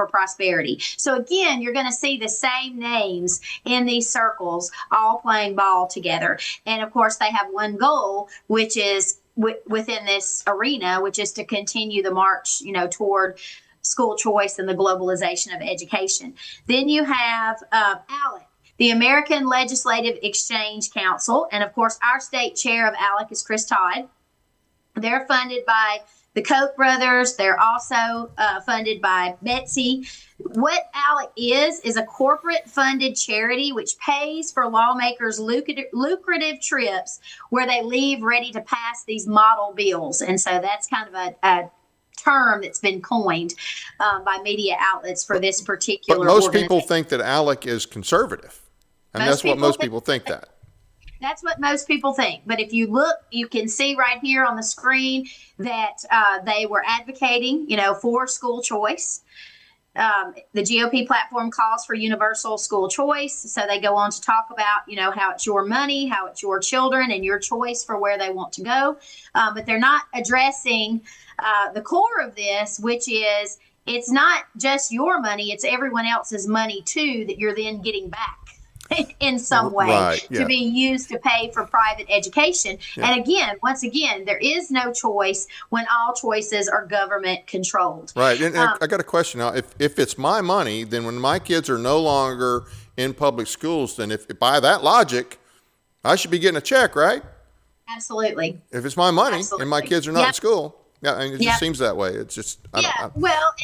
Prosperity. So again, you're going to see the same names in these circles all playing ball together. And of course, they have one goal, which is within this arena, which is to continue the march, toward school choice and the globalization of education. Then you have ALEC, the American Legislative Exchange Council. And of course, our state chair of ALEC is Chris Todd. They're funded by the Koch brothers. They're also funded by Betsy. What ALEC is a corporate funded charity which pays for lawmakers lucrative trips where they leave ready to pass these model bills. And so that's kind of a term that's been coined by media outlets for this particular But most people think that ALEC is conservative. And that's what most people think that. That's what most people think. But if you look, you can see right here on the screen that they were advocating, for school choice. The GOP platform calls for universal school choice. So they go on to talk about, how it's your money, how it's your children, and your choice for where they want to go. But they're not addressing the core of this, which is it's not just your money, it's everyone else's money too that you're then getting back in some way, right, to be used to pay for private education. Yeah. And once again, there is no choice when all choices are government controlled. Right. And I got a question now. If it's my money, then when my kids are no longer in public schools, then if by that logic, I should be getting a check, right? Absolutely. If it's my money and my kids are not in school. Yeah, I mean, it just seems that way. It's just, well,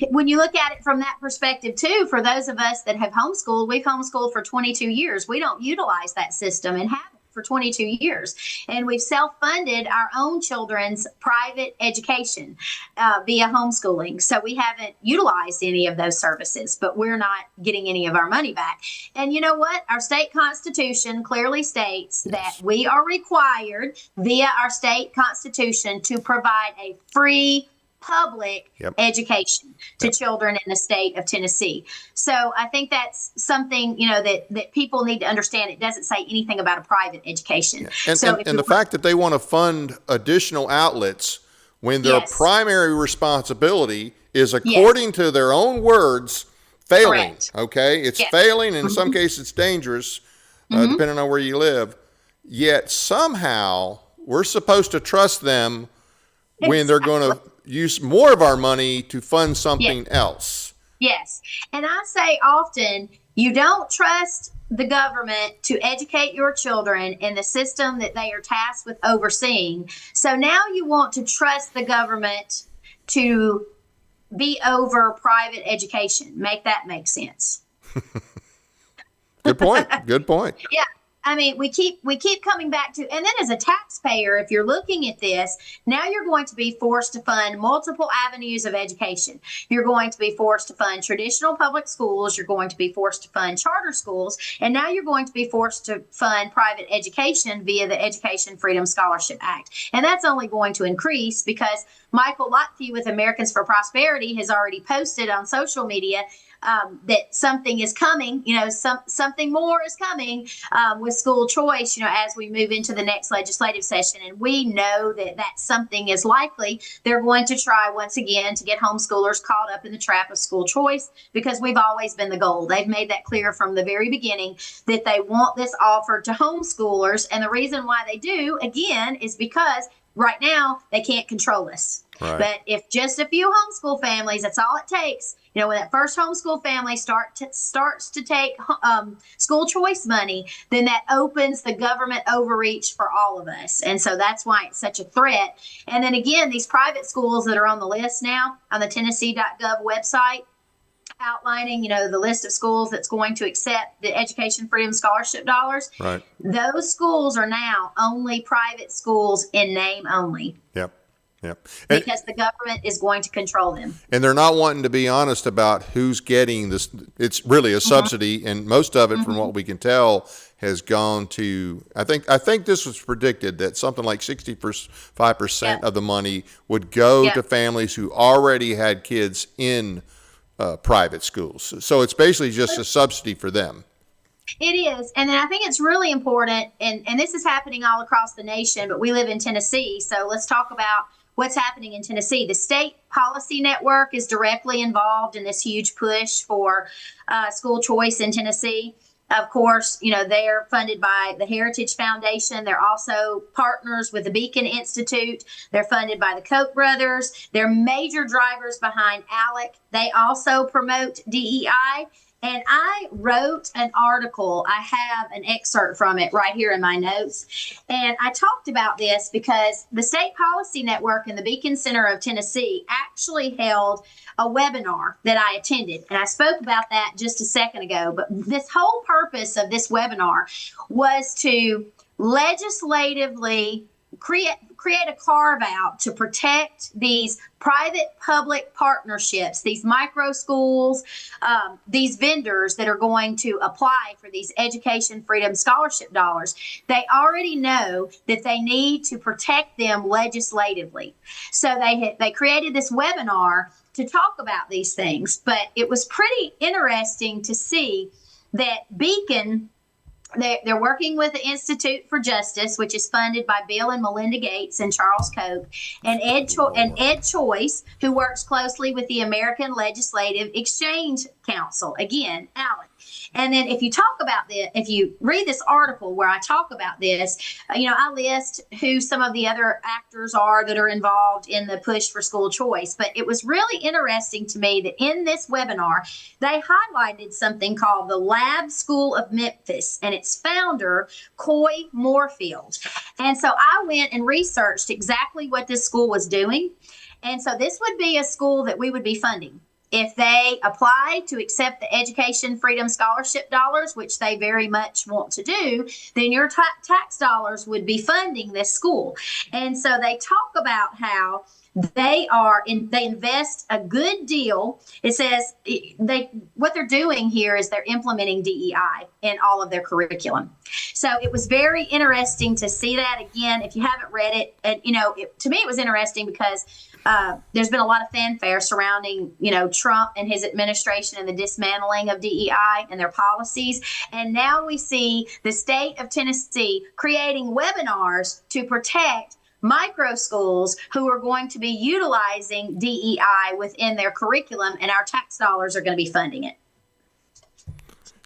when you look at it from that perspective, too, for those of us that have homeschooled, we've homeschooled for 22 years. We don't utilize that system and have for 22 years. And we've self-funded our own children's private education via homeschooling. So we haven't utilized any of those services, but we're not getting any of our money back. And you know what? Our state constitution clearly states that we are required via our state constitution to provide a free public education to children in the state of Tennessee. So I think that's something, that people need to understand. It doesn't say anything about a private education. Yeah. And the fact that they want to fund additional outlets when their primary responsibility is, according to their own words, failing. Correct. Okay? It's failing, and in some cases it's dangerous, depending on where you live. yet somehow we're supposed to trust them when they're going to use more of our money to fund something else. Yes. And I say often, you don't trust the government to educate your children in the system that they are tasked with overseeing. So now you want to trust the government to be over private education. Make that make sense. Good point. Good point. Yeah. I mean, we keep coming back to, and then as a taxpayer, if you're looking at this, now you're going to be forced to fund multiple avenues of education. You're going to be forced to fund traditional public schools. You're going to be forced to fund charter schools. And now you're going to be forced to fund private education via the Education Freedom Scholarship Act. And that's only going to increase because Michael Lotfi with Americans for Prosperity has already posted on social media that something is coming, something more is coming with school choice, as we move into the next legislative session. And we know that something is likely. They're going to try once again to get homeschoolers caught up in the trap of school choice because we've always been the goal. They've made that clear from the very beginning that they want this offered to homeschoolers. And the reason why they do, again, is because right now they can't control us. Right. But if just a few homeschool families, that's all it takes. When that first homeschool family starts to take school choice money, then that opens the government overreach for all of us. And so that's why it's such a threat. And then again, these private schools that are on the list now on the Tennessee.gov website, outlining, the list of schools that's going to accept the Education Freedom Scholarship dollars. Right. Those schools are now only private schools in name only. Yep. Yep. Because the government is going to control them. And they're not wanting to be honest about who's getting this. It's really a subsidy, and most of it, from what we can tell, has gone to, I think this was predicted that something like 65% of the money would go to families who already had kids in private schools. So it's basically just a subsidy for them. It is. And then I think it's really important, and this is happening all across the nation, but we live in Tennessee. So let's talk about what's happening in Tennessee. The State Policy Network is directly involved in this huge push for school choice in Tennessee. Of course, they're funded by the Heritage Foundation. They're also partners with the Beacon Institute. They're funded by the Koch brothers. They're major drivers behind ALEC. They also promote DEI. And I wrote an article. I have an excerpt from it right here in my notes. And I talked about this because the State Policy Network and the Beacon Center of Tennessee actually held a webinar that I attended. And I spoke about that just a second ago. But this whole purpose of this webinar was to legislatively create a carve out to protect these private public partnerships, these micro schools, these vendors that are going to apply for these Education Freedom Scholarship dollars. They already know that they need to protect them legislatively. So they created this webinar to talk about these things. But it was pretty interesting to see that Beacon, they're working with the Institute for Justice, which is funded by Bill and Melinda Gates and Charles Koch, and Ed Choice, who works closely with the American Legislative Exchange Council. Again, ALEC. And then if you read this article where I talk about this, I list who some of the other actors are that are involved in the push for school choice. But it was really interesting to me that in this webinar, they highlighted something called the Lab School of Memphis and its founder, Coy Moorfield. And so I went and researched exactly what this school was doing. And so this would be a school that we would be funding. If they apply to accept the Education Freedom Scholarship dollars, which they very much want to do, then your tax dollars would be funding this school. And so they talk about how they invest a good deal. It says what they're doing here is they're implementing DEI in all of their curriculum. So it was very interesting to see that. Again, if you haven't read it, and to me it was interesting because there's been a lot of fanfare surrounding, Trump and his administration and the dismantling of DEI and their policies. And now we see the state of Tennessee creating webinars to protect micro schools who are going to be utilizing DEI within their curriculum, and our tax dollars are going to be funding it.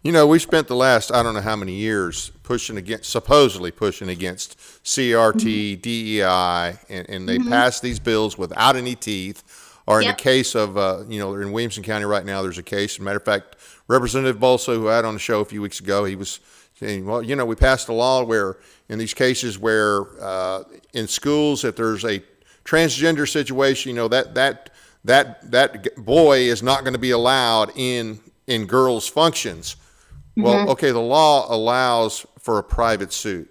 We spent the last, I don't know how many years, supposedly pushing against CRT, DEI, and they pass these bills without any teeth. Or in the case of, in Williamson County right now, there's a case. As a matter of fact, Representative Bolso, who I had on the show a few weeks ago, he was saying, well, we passed a law where in these cases where in schools, if there's a transgender situation, that boy is not going to be allowed in girls' functions. Well, okay, the law allows for a private suit.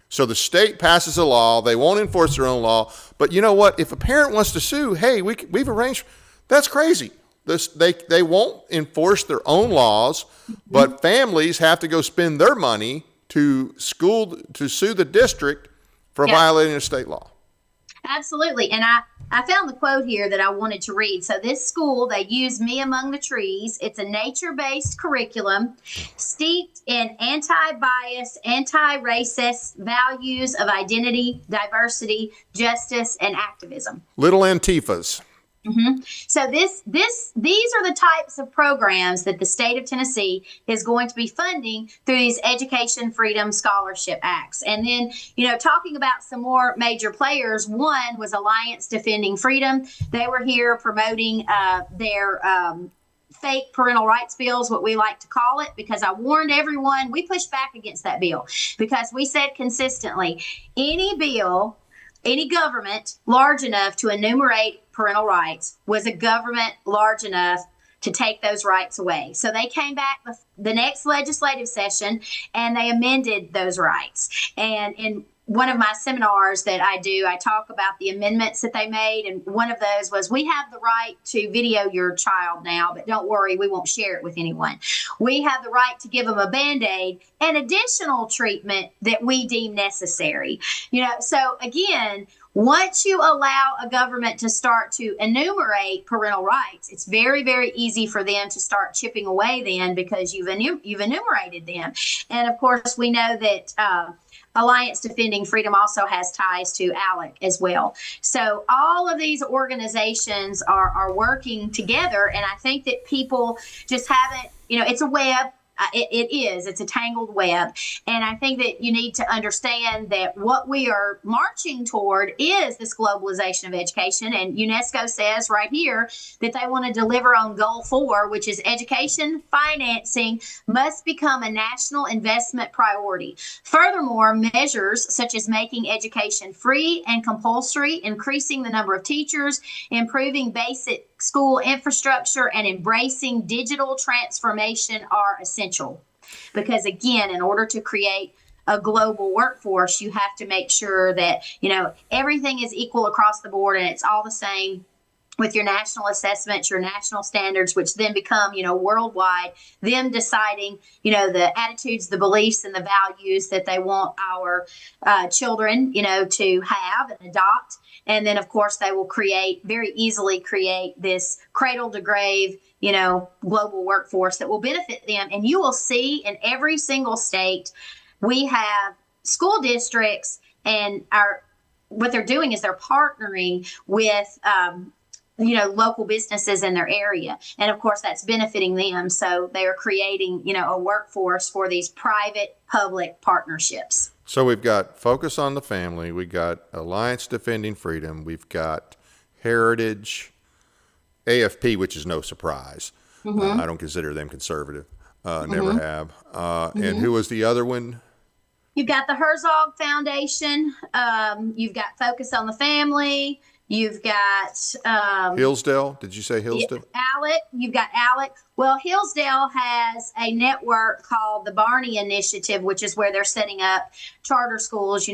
So the state passes a law, they won't enforce their own law, but you know what? If a parent wants to sue, hey, we've arranged, that's crazy. They won't enforce their own laws, but families have to go spend their money to sue the district for violating a state law. Absolutely. And I found the quote here that I wanted to read. So this school, they use Me Among the Trees. It's a nature-based curriculum steeped in anti-bias, anti-racist values of identity, diversity, justice, and activism. Little Antifas. So these are the types of programs that the state of Tennessee is going to be funding through these Education Freedom Scholarship Acts. And then, talking about some more major players, one was Alliance Defending Freedom. They were here promoting their fake parental rights bills, what we like to call it, because I warned everyone, we pushed back against that bill because we said consistently, any government large enough to enumerate parental rights was a government large enough to take those rights away. So they came back the next legislative session and they amended those rights. And in one of my seminars that I do, I talk about the amendments that they made. And one of those was, we have the right to video your child now, but don't worry, we won't share it with anyone. We have the right to give them a Band-Aid and additional treatment that we deem necessary. So again, once you allow a government to start to enumerate parental rights, it's very, very easy for them to start chipping away then because you've enumerated them. And of course, we know that Alliance Defending Freedom also has ties to ALEC as well. So all of these organizations are working together. And I think that people just haven't, it's a web. It's a tangled web. And I think that you need to understand that what we are marching toward is this globalization of education. And UNESCO says right here that they want to deliver on goal 4, which is education financing must become a national investment priority. Furthermore, measures such as making education free and compulsory, increasing the number of teachers, improving basic school infrastructure, and embracing digital transformation are essential. Because again, in order to create a global workforce, you have to make sure that, everything is equal across the board and it's all the same with your national assessments, your national standards, which then become, worldwide, them deciding, the attitudes, the beliefs, and the values that they want our children, to have and adopt. And then, of course, they will very easily create this cradle to grave, global workforce that will benefit them. And you will see in every single state, we have school districts, and what they're doing is they're partnering with, local businesses in their area. And of course, that's benefiting them. So they are creating, a workforce for these private-public partnerships. So we've got Focus on the Family, we've got Alliance Defending Freedom, we've got Heritage, AFP, which is no surprise. I don't consider them conservative, never have. And who was the other one? You've got the Herzog Foundation, you've got Focus on the Family, you've got Hillsdale. Did you say Hillsdale? ALEC. You've got ALEC. Well, Hillsdale has a network called the Barney Initiative, which is where they're setting up charter schools,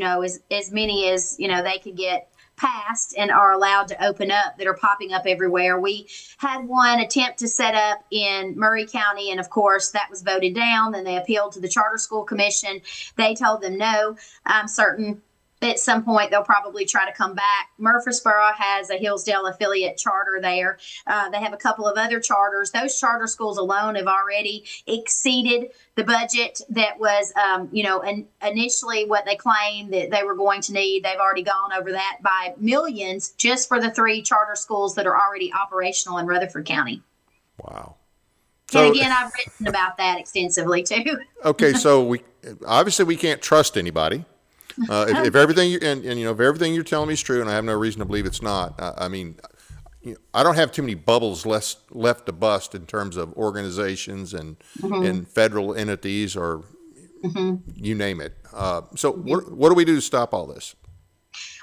as many as, they could get passed and are allowed to open up, that are popping up everywhere. We had one attempt to set up in Murray County, and of course that was voted down. Then they appealed to the Charter School Commission. They told them no. I'm certain at some point they'll probably try to come back. Murfreesboro has a Hillsdale affiliate charter there. They have a couple of other charters. Those charter schools alone have already exceeded the budget that was, initially what they claimed that they were going to need. They've already gone over that by millions just for the 3 charter schools that are already operational in Rutherford County. Wow. And again, I've written about that extensively too. Okay, so obviously we can't trust anybody. If everything if everything you're telling me is true, and I have no reason to believe it's not, I mean, I don't have too many bubbles left to bust in terms of organizations and federal entities or you name it. So what do we do to stop all this?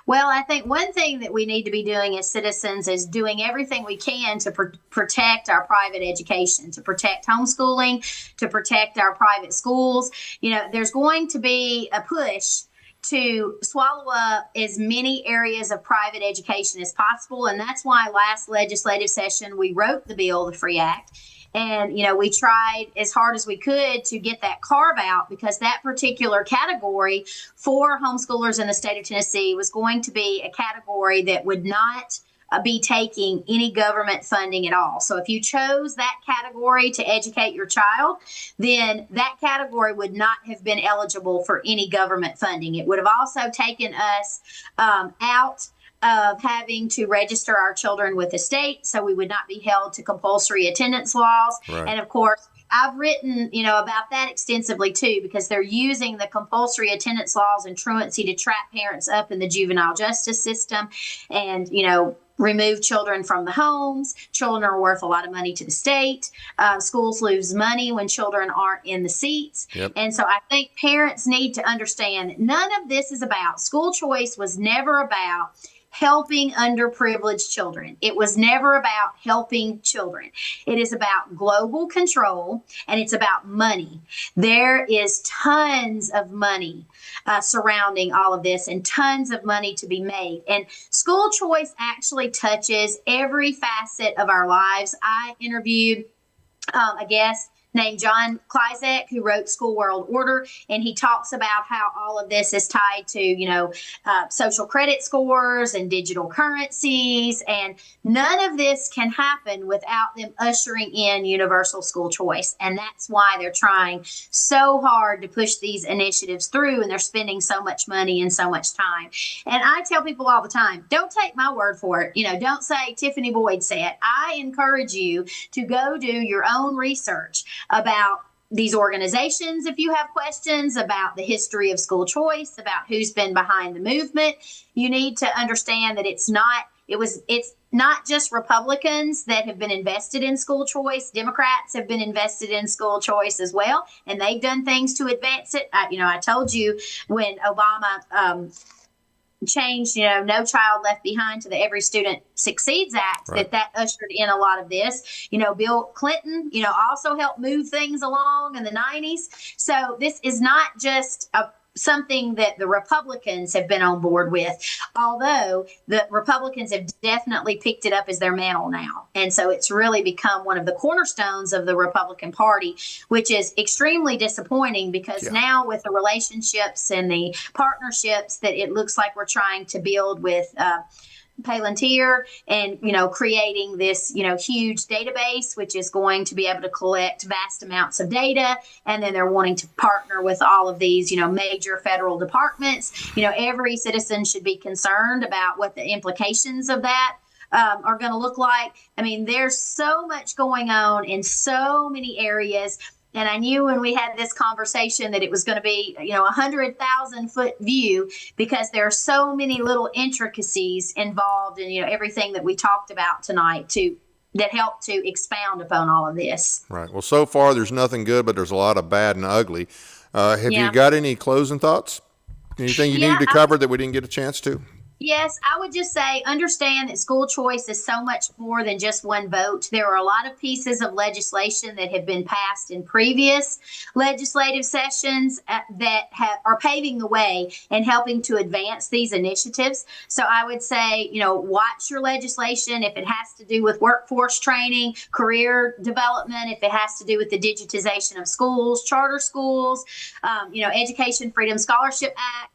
Well, I think one thing that we need to be doing as citizens is doing everything we can to protect our private education, to protect homeschooling, to protect our private schools. There's going to be a push to swallow up as many areas of private education as possible. And that's why last legislative session, we wrote the bill, the FREE Act. And, we tried as hard as we could to get that carve out, because that particular category for homeschoolers in the state of Tennessee was going to be a category that would not be taking any government funding at all. So if you chose that category to educate your child, then that category would not have been eligible for any government funding. It would have also taken us out of having to register our children with the state, so we would not be held to compulsory attendance laws. Right. And of course, I've written, about that extensively too, because they're using the compulsory attendance laws and truancy to trap parents up in the juvenile justice system and, remove children from the homes. Children are worth a lot of money to the state. Schools lose money when children aren't in the seats. Yep. And so I think parents need to understand that none of this is about, school choice was never about helping underprivileged children. It was never about helping children. It is about global control, and it's about money. There is tons of money surrounding all of this, and tons of money to be made. And school choice actually touches every facet of our lives. I interviewed a guest named John Klizek, who wrote School World Order, and he talks about how all of this is tied to, social credit scores and digital currencies, and none of this can happen without them ushering in universal school choice. And that's why they're trying so hard to push these initiatives through, and they're spending so much money and so much time. And I tell people all the time, don't take my word for it. Don't say Tiffany Boyd said. I encourage you to go do your own research about these organizations if you have questions about the history of school choice, about who's been behind the movement. You need to understand that it's not just Republicans that have been invested in school choice. Democrats have been invested in school choice as well, and they've done things to advance it. I told you when Obama changed, No Child Left Behind to the Every Student Succeeds Act, right, that ushered in a lot of this. Bill Clinton, also helped move things along in the 90s. So this is not just something that the Republicans have been on board with, although the Republicans have definitely picked it up as their mantle now. And so it's really become one of the cornerstones of the Republican Party, which is extremely disappointing, because now with the relationships and the partnerships that it looks like we're trying to build with Palantir and, creating this, huge database, which is going to be able to collect vast amounts of data. And then they're wanting to partner with all of these, major federal departments. Every citizen should be concerned about what the implications of that are going to look like. I mean, there's so much going on in so many areas. And I knew when we had this conversation that it was going to be, 100,000-foot view, because there are so many little intricacies involved in, everything that we talked about tonight that help to expound upon all of this. Right. Well, so far there's nothing good, but there's a lot of bad and ugly. Have you got any closing thoughts? Anything you need to cover that we didn't get a chance to? Yes, I would just say understand that school choice is so much more than just one vote. There are a lot of pieces of legislation that have been passed in previous legislative sessions that are paving the way and helping to advance these initiatives. So I would say, watch your legislation if it has to do with workforce training, career development, if it has to do with the digitization of schools, charter schools, Education Freedom Scholarship Act,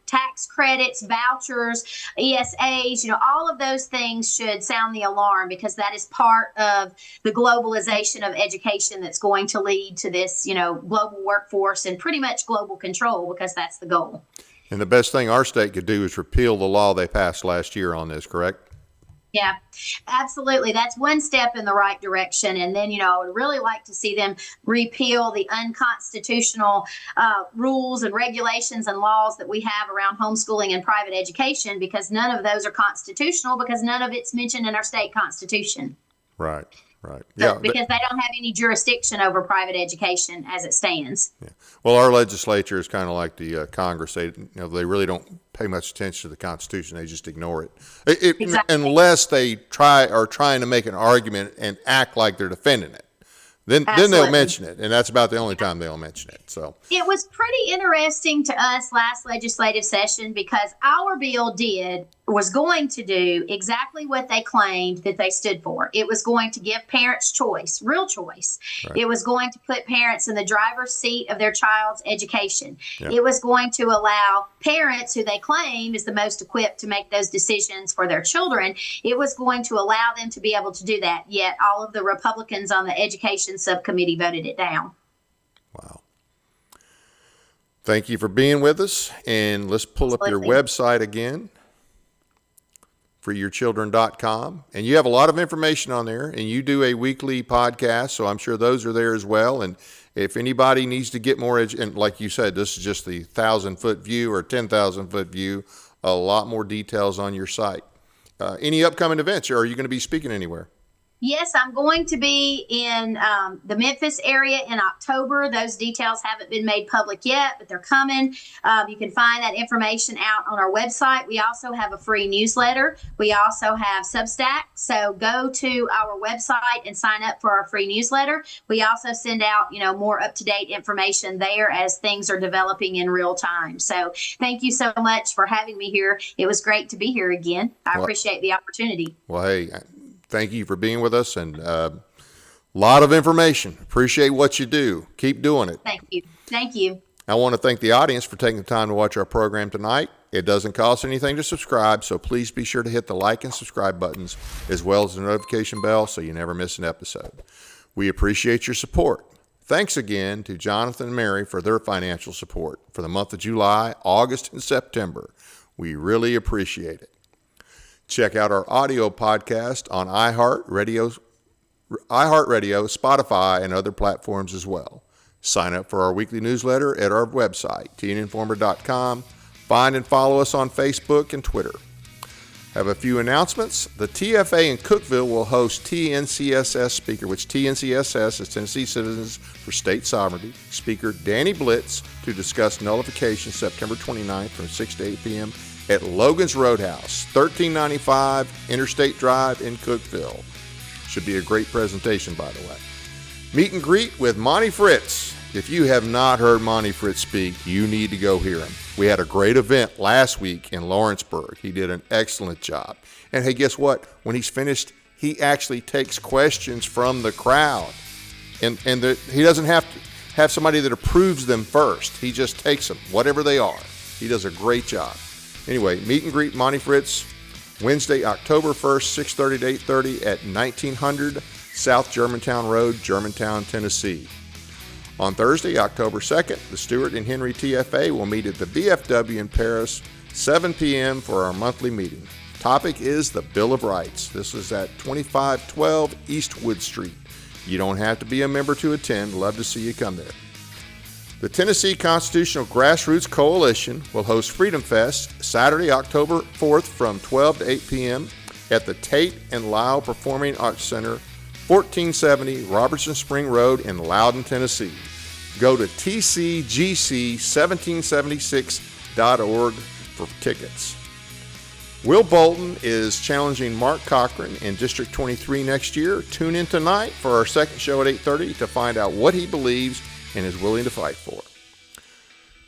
tax credits, vouchers, ESAs, all of those things should sound the alarm, because that is part of the globalization of education that's going to lead to this, global workforce and pretty much global control, because that's the goal. And the best thing our state could do is repeal the law they passed last year on this, correct? Yeah, absolutely. That's one step in the right direction. And then, I would really like to see them repeal the unconstitutional rules and regulations and laws that we have around homeschooling and private education, because none of those are constitutional, because none of it's mentioned in our state constitution. Right. Right. So, Yeah. because they don't have any jurisdiction over private education as it stands. Yeah. Well, our legislature is kind of like the Congress. They really don't pay much attention to the Constitution. They just ignore it. Exactly. Unless they are trying to make an argument and act like they're defending it. Then they'll Absolutely. mention it, and that's about the only time they'll mention it. So It was pretty interesting to us last legislative session, because our bill was going to do exactly what they claimed that they stood for. It was going to give parents choice, real choice. Right. It was going to put parents in the driver's seat of their child's education. Yeah. It was going to allow parents, who they claim is the most equipped to make those decisions for their children, it was going to allow them to be able to do that. Yet all of the Republicans on the education subcommittee voted it down. wow. Thank you for being with us, and let's pull up your Absolutely. website again. FreeYourChildren.com, and you have a lot of information on there, and you do a weekly podcast, so I'm sure those are there as well. And if anybody needs to get more, and like you said, this is just the 1,000-foot view or 10,000-foot view, a lot more details on your site. Any upcoming events, or are you going to be speaking anywhere? Yes, I'm going to be in the Memphis area in October. Those details haven't been made public yet, but they're coming. You can find that information out on our website. We also have a free newsletter. We also have Substack. So go to our website and sign up for our free newsletter. We also send out, more up-to-date information there as things are developing in real time. So thank you so much for having me here. It was great to be here again. I appreciate the opportunity. Well, hey, thank you for being with us, and a lot of information. Appreciate what you do. Keep doing it. Thank you. Thank you. I want to thank the audience for taking the time to watch our program tonight. It doesn't cost anything to subscribe, so please be sure to hit the like and subscribe buttons, as well as the notification bell, so you never miss an episode. We appreciate your support. Thanks again to Jonathan and Mary for their financial support for the month of July, August, and September. We really appreciate it. Check out our audio podcast on iHeartRadio, Spotify, and other platforms as well. Sign up for our weekly newsletter at our website, teeninformer.com. Find and follow us on Facebook and Twitter. Have a few announcements. The TFA in Cookeville will host TNCSS speaker, which TNCSS is Tennessee Citizens for State Sovereignty, speaker Danny Blitz, to discuss nullification September 29th from 6 to 8 p.m. at Logan's Roadhouse, 1395 Interstate Drive in Cookeville. Should be a great presentation, by the way. Meet and greet with Monty Fritz. If you have not heard Monty Fritz speak, you need to go hear him. We had a great event last week in Lawrenceburg. He did an excellent job. And hey, guess what? When he's finished, he actually takes questions from the crowd. And he doesn't have to have somebody that approves them first. He just takes them, whatever they are. He does a great job. Anyway, meet and greet Monty Fritz, Wednesday, October 1st, 6:30 to 8:30 at 1900 South Germantown Road, Germantown, Tennessee. On Thursday, October 2nd, the Stewart and Henry TFA will meet at the BFW in Paris, 7 p.m. for our monthly meeting. Topic is the Bill of Rights. This is at 2512 East Wood Street. You don't have to be a member to attend. Love to see you come there. The Tennessee Constitutional Grassroots Coalition will host Freedom Fest Saturday, October 4th from 12 to 8 p.m. at the Tate and Lyle Performing Arts Center, 1470 Robertson Spring Road in Loudon, Tennessee. Go to tcgc1776.org for tickets. Will Bolton is challenging Mark Cochran in District 23 next year. Tune in tonight for our second show at 8:30 to find out what he believes and is willing to fight for.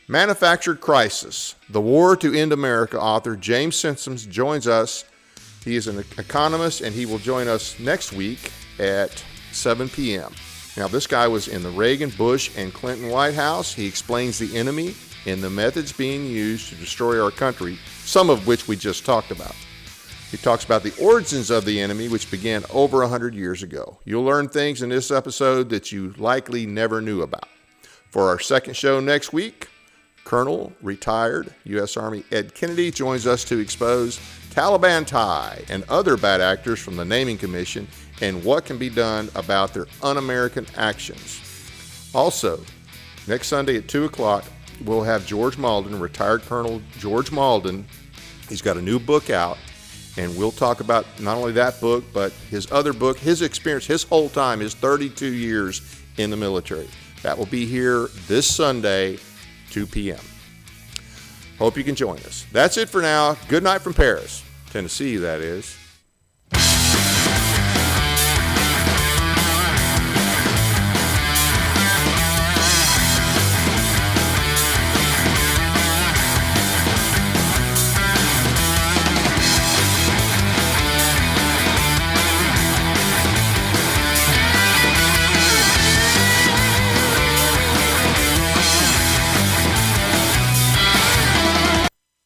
Manufactured Crisis, The War to End America author James Simpsons joins us. He is an economist, and he will join us next week at 7 p.m. Now, this guy was in the Reagan, Bush, and Clinton White House. He explains the enemy and the methods being used to destroy our country, some of which we just talked about. He talks about the origins of the enemy, which began over 100 years ago. You'll learn things in this episode that you likely never knew about. For our second show next week, Colonel, retired U.S. Army Ed Kennedy joins us to expose Taliban tie, and other bad actors from the Naming Commission and what can be done about their un-American actions. Also, next Sunday at 2 o'clock, we'll have George Malden, retired Colonel George Malden. He's got a new book out, and we'll talk about not only that book, but his other book, his experience, his whole time, his 32 years in the military. That will be here this Sunday, 2 p.m. Hope you can join us. That's it for now. Good night from Paris, Tennessee, that is.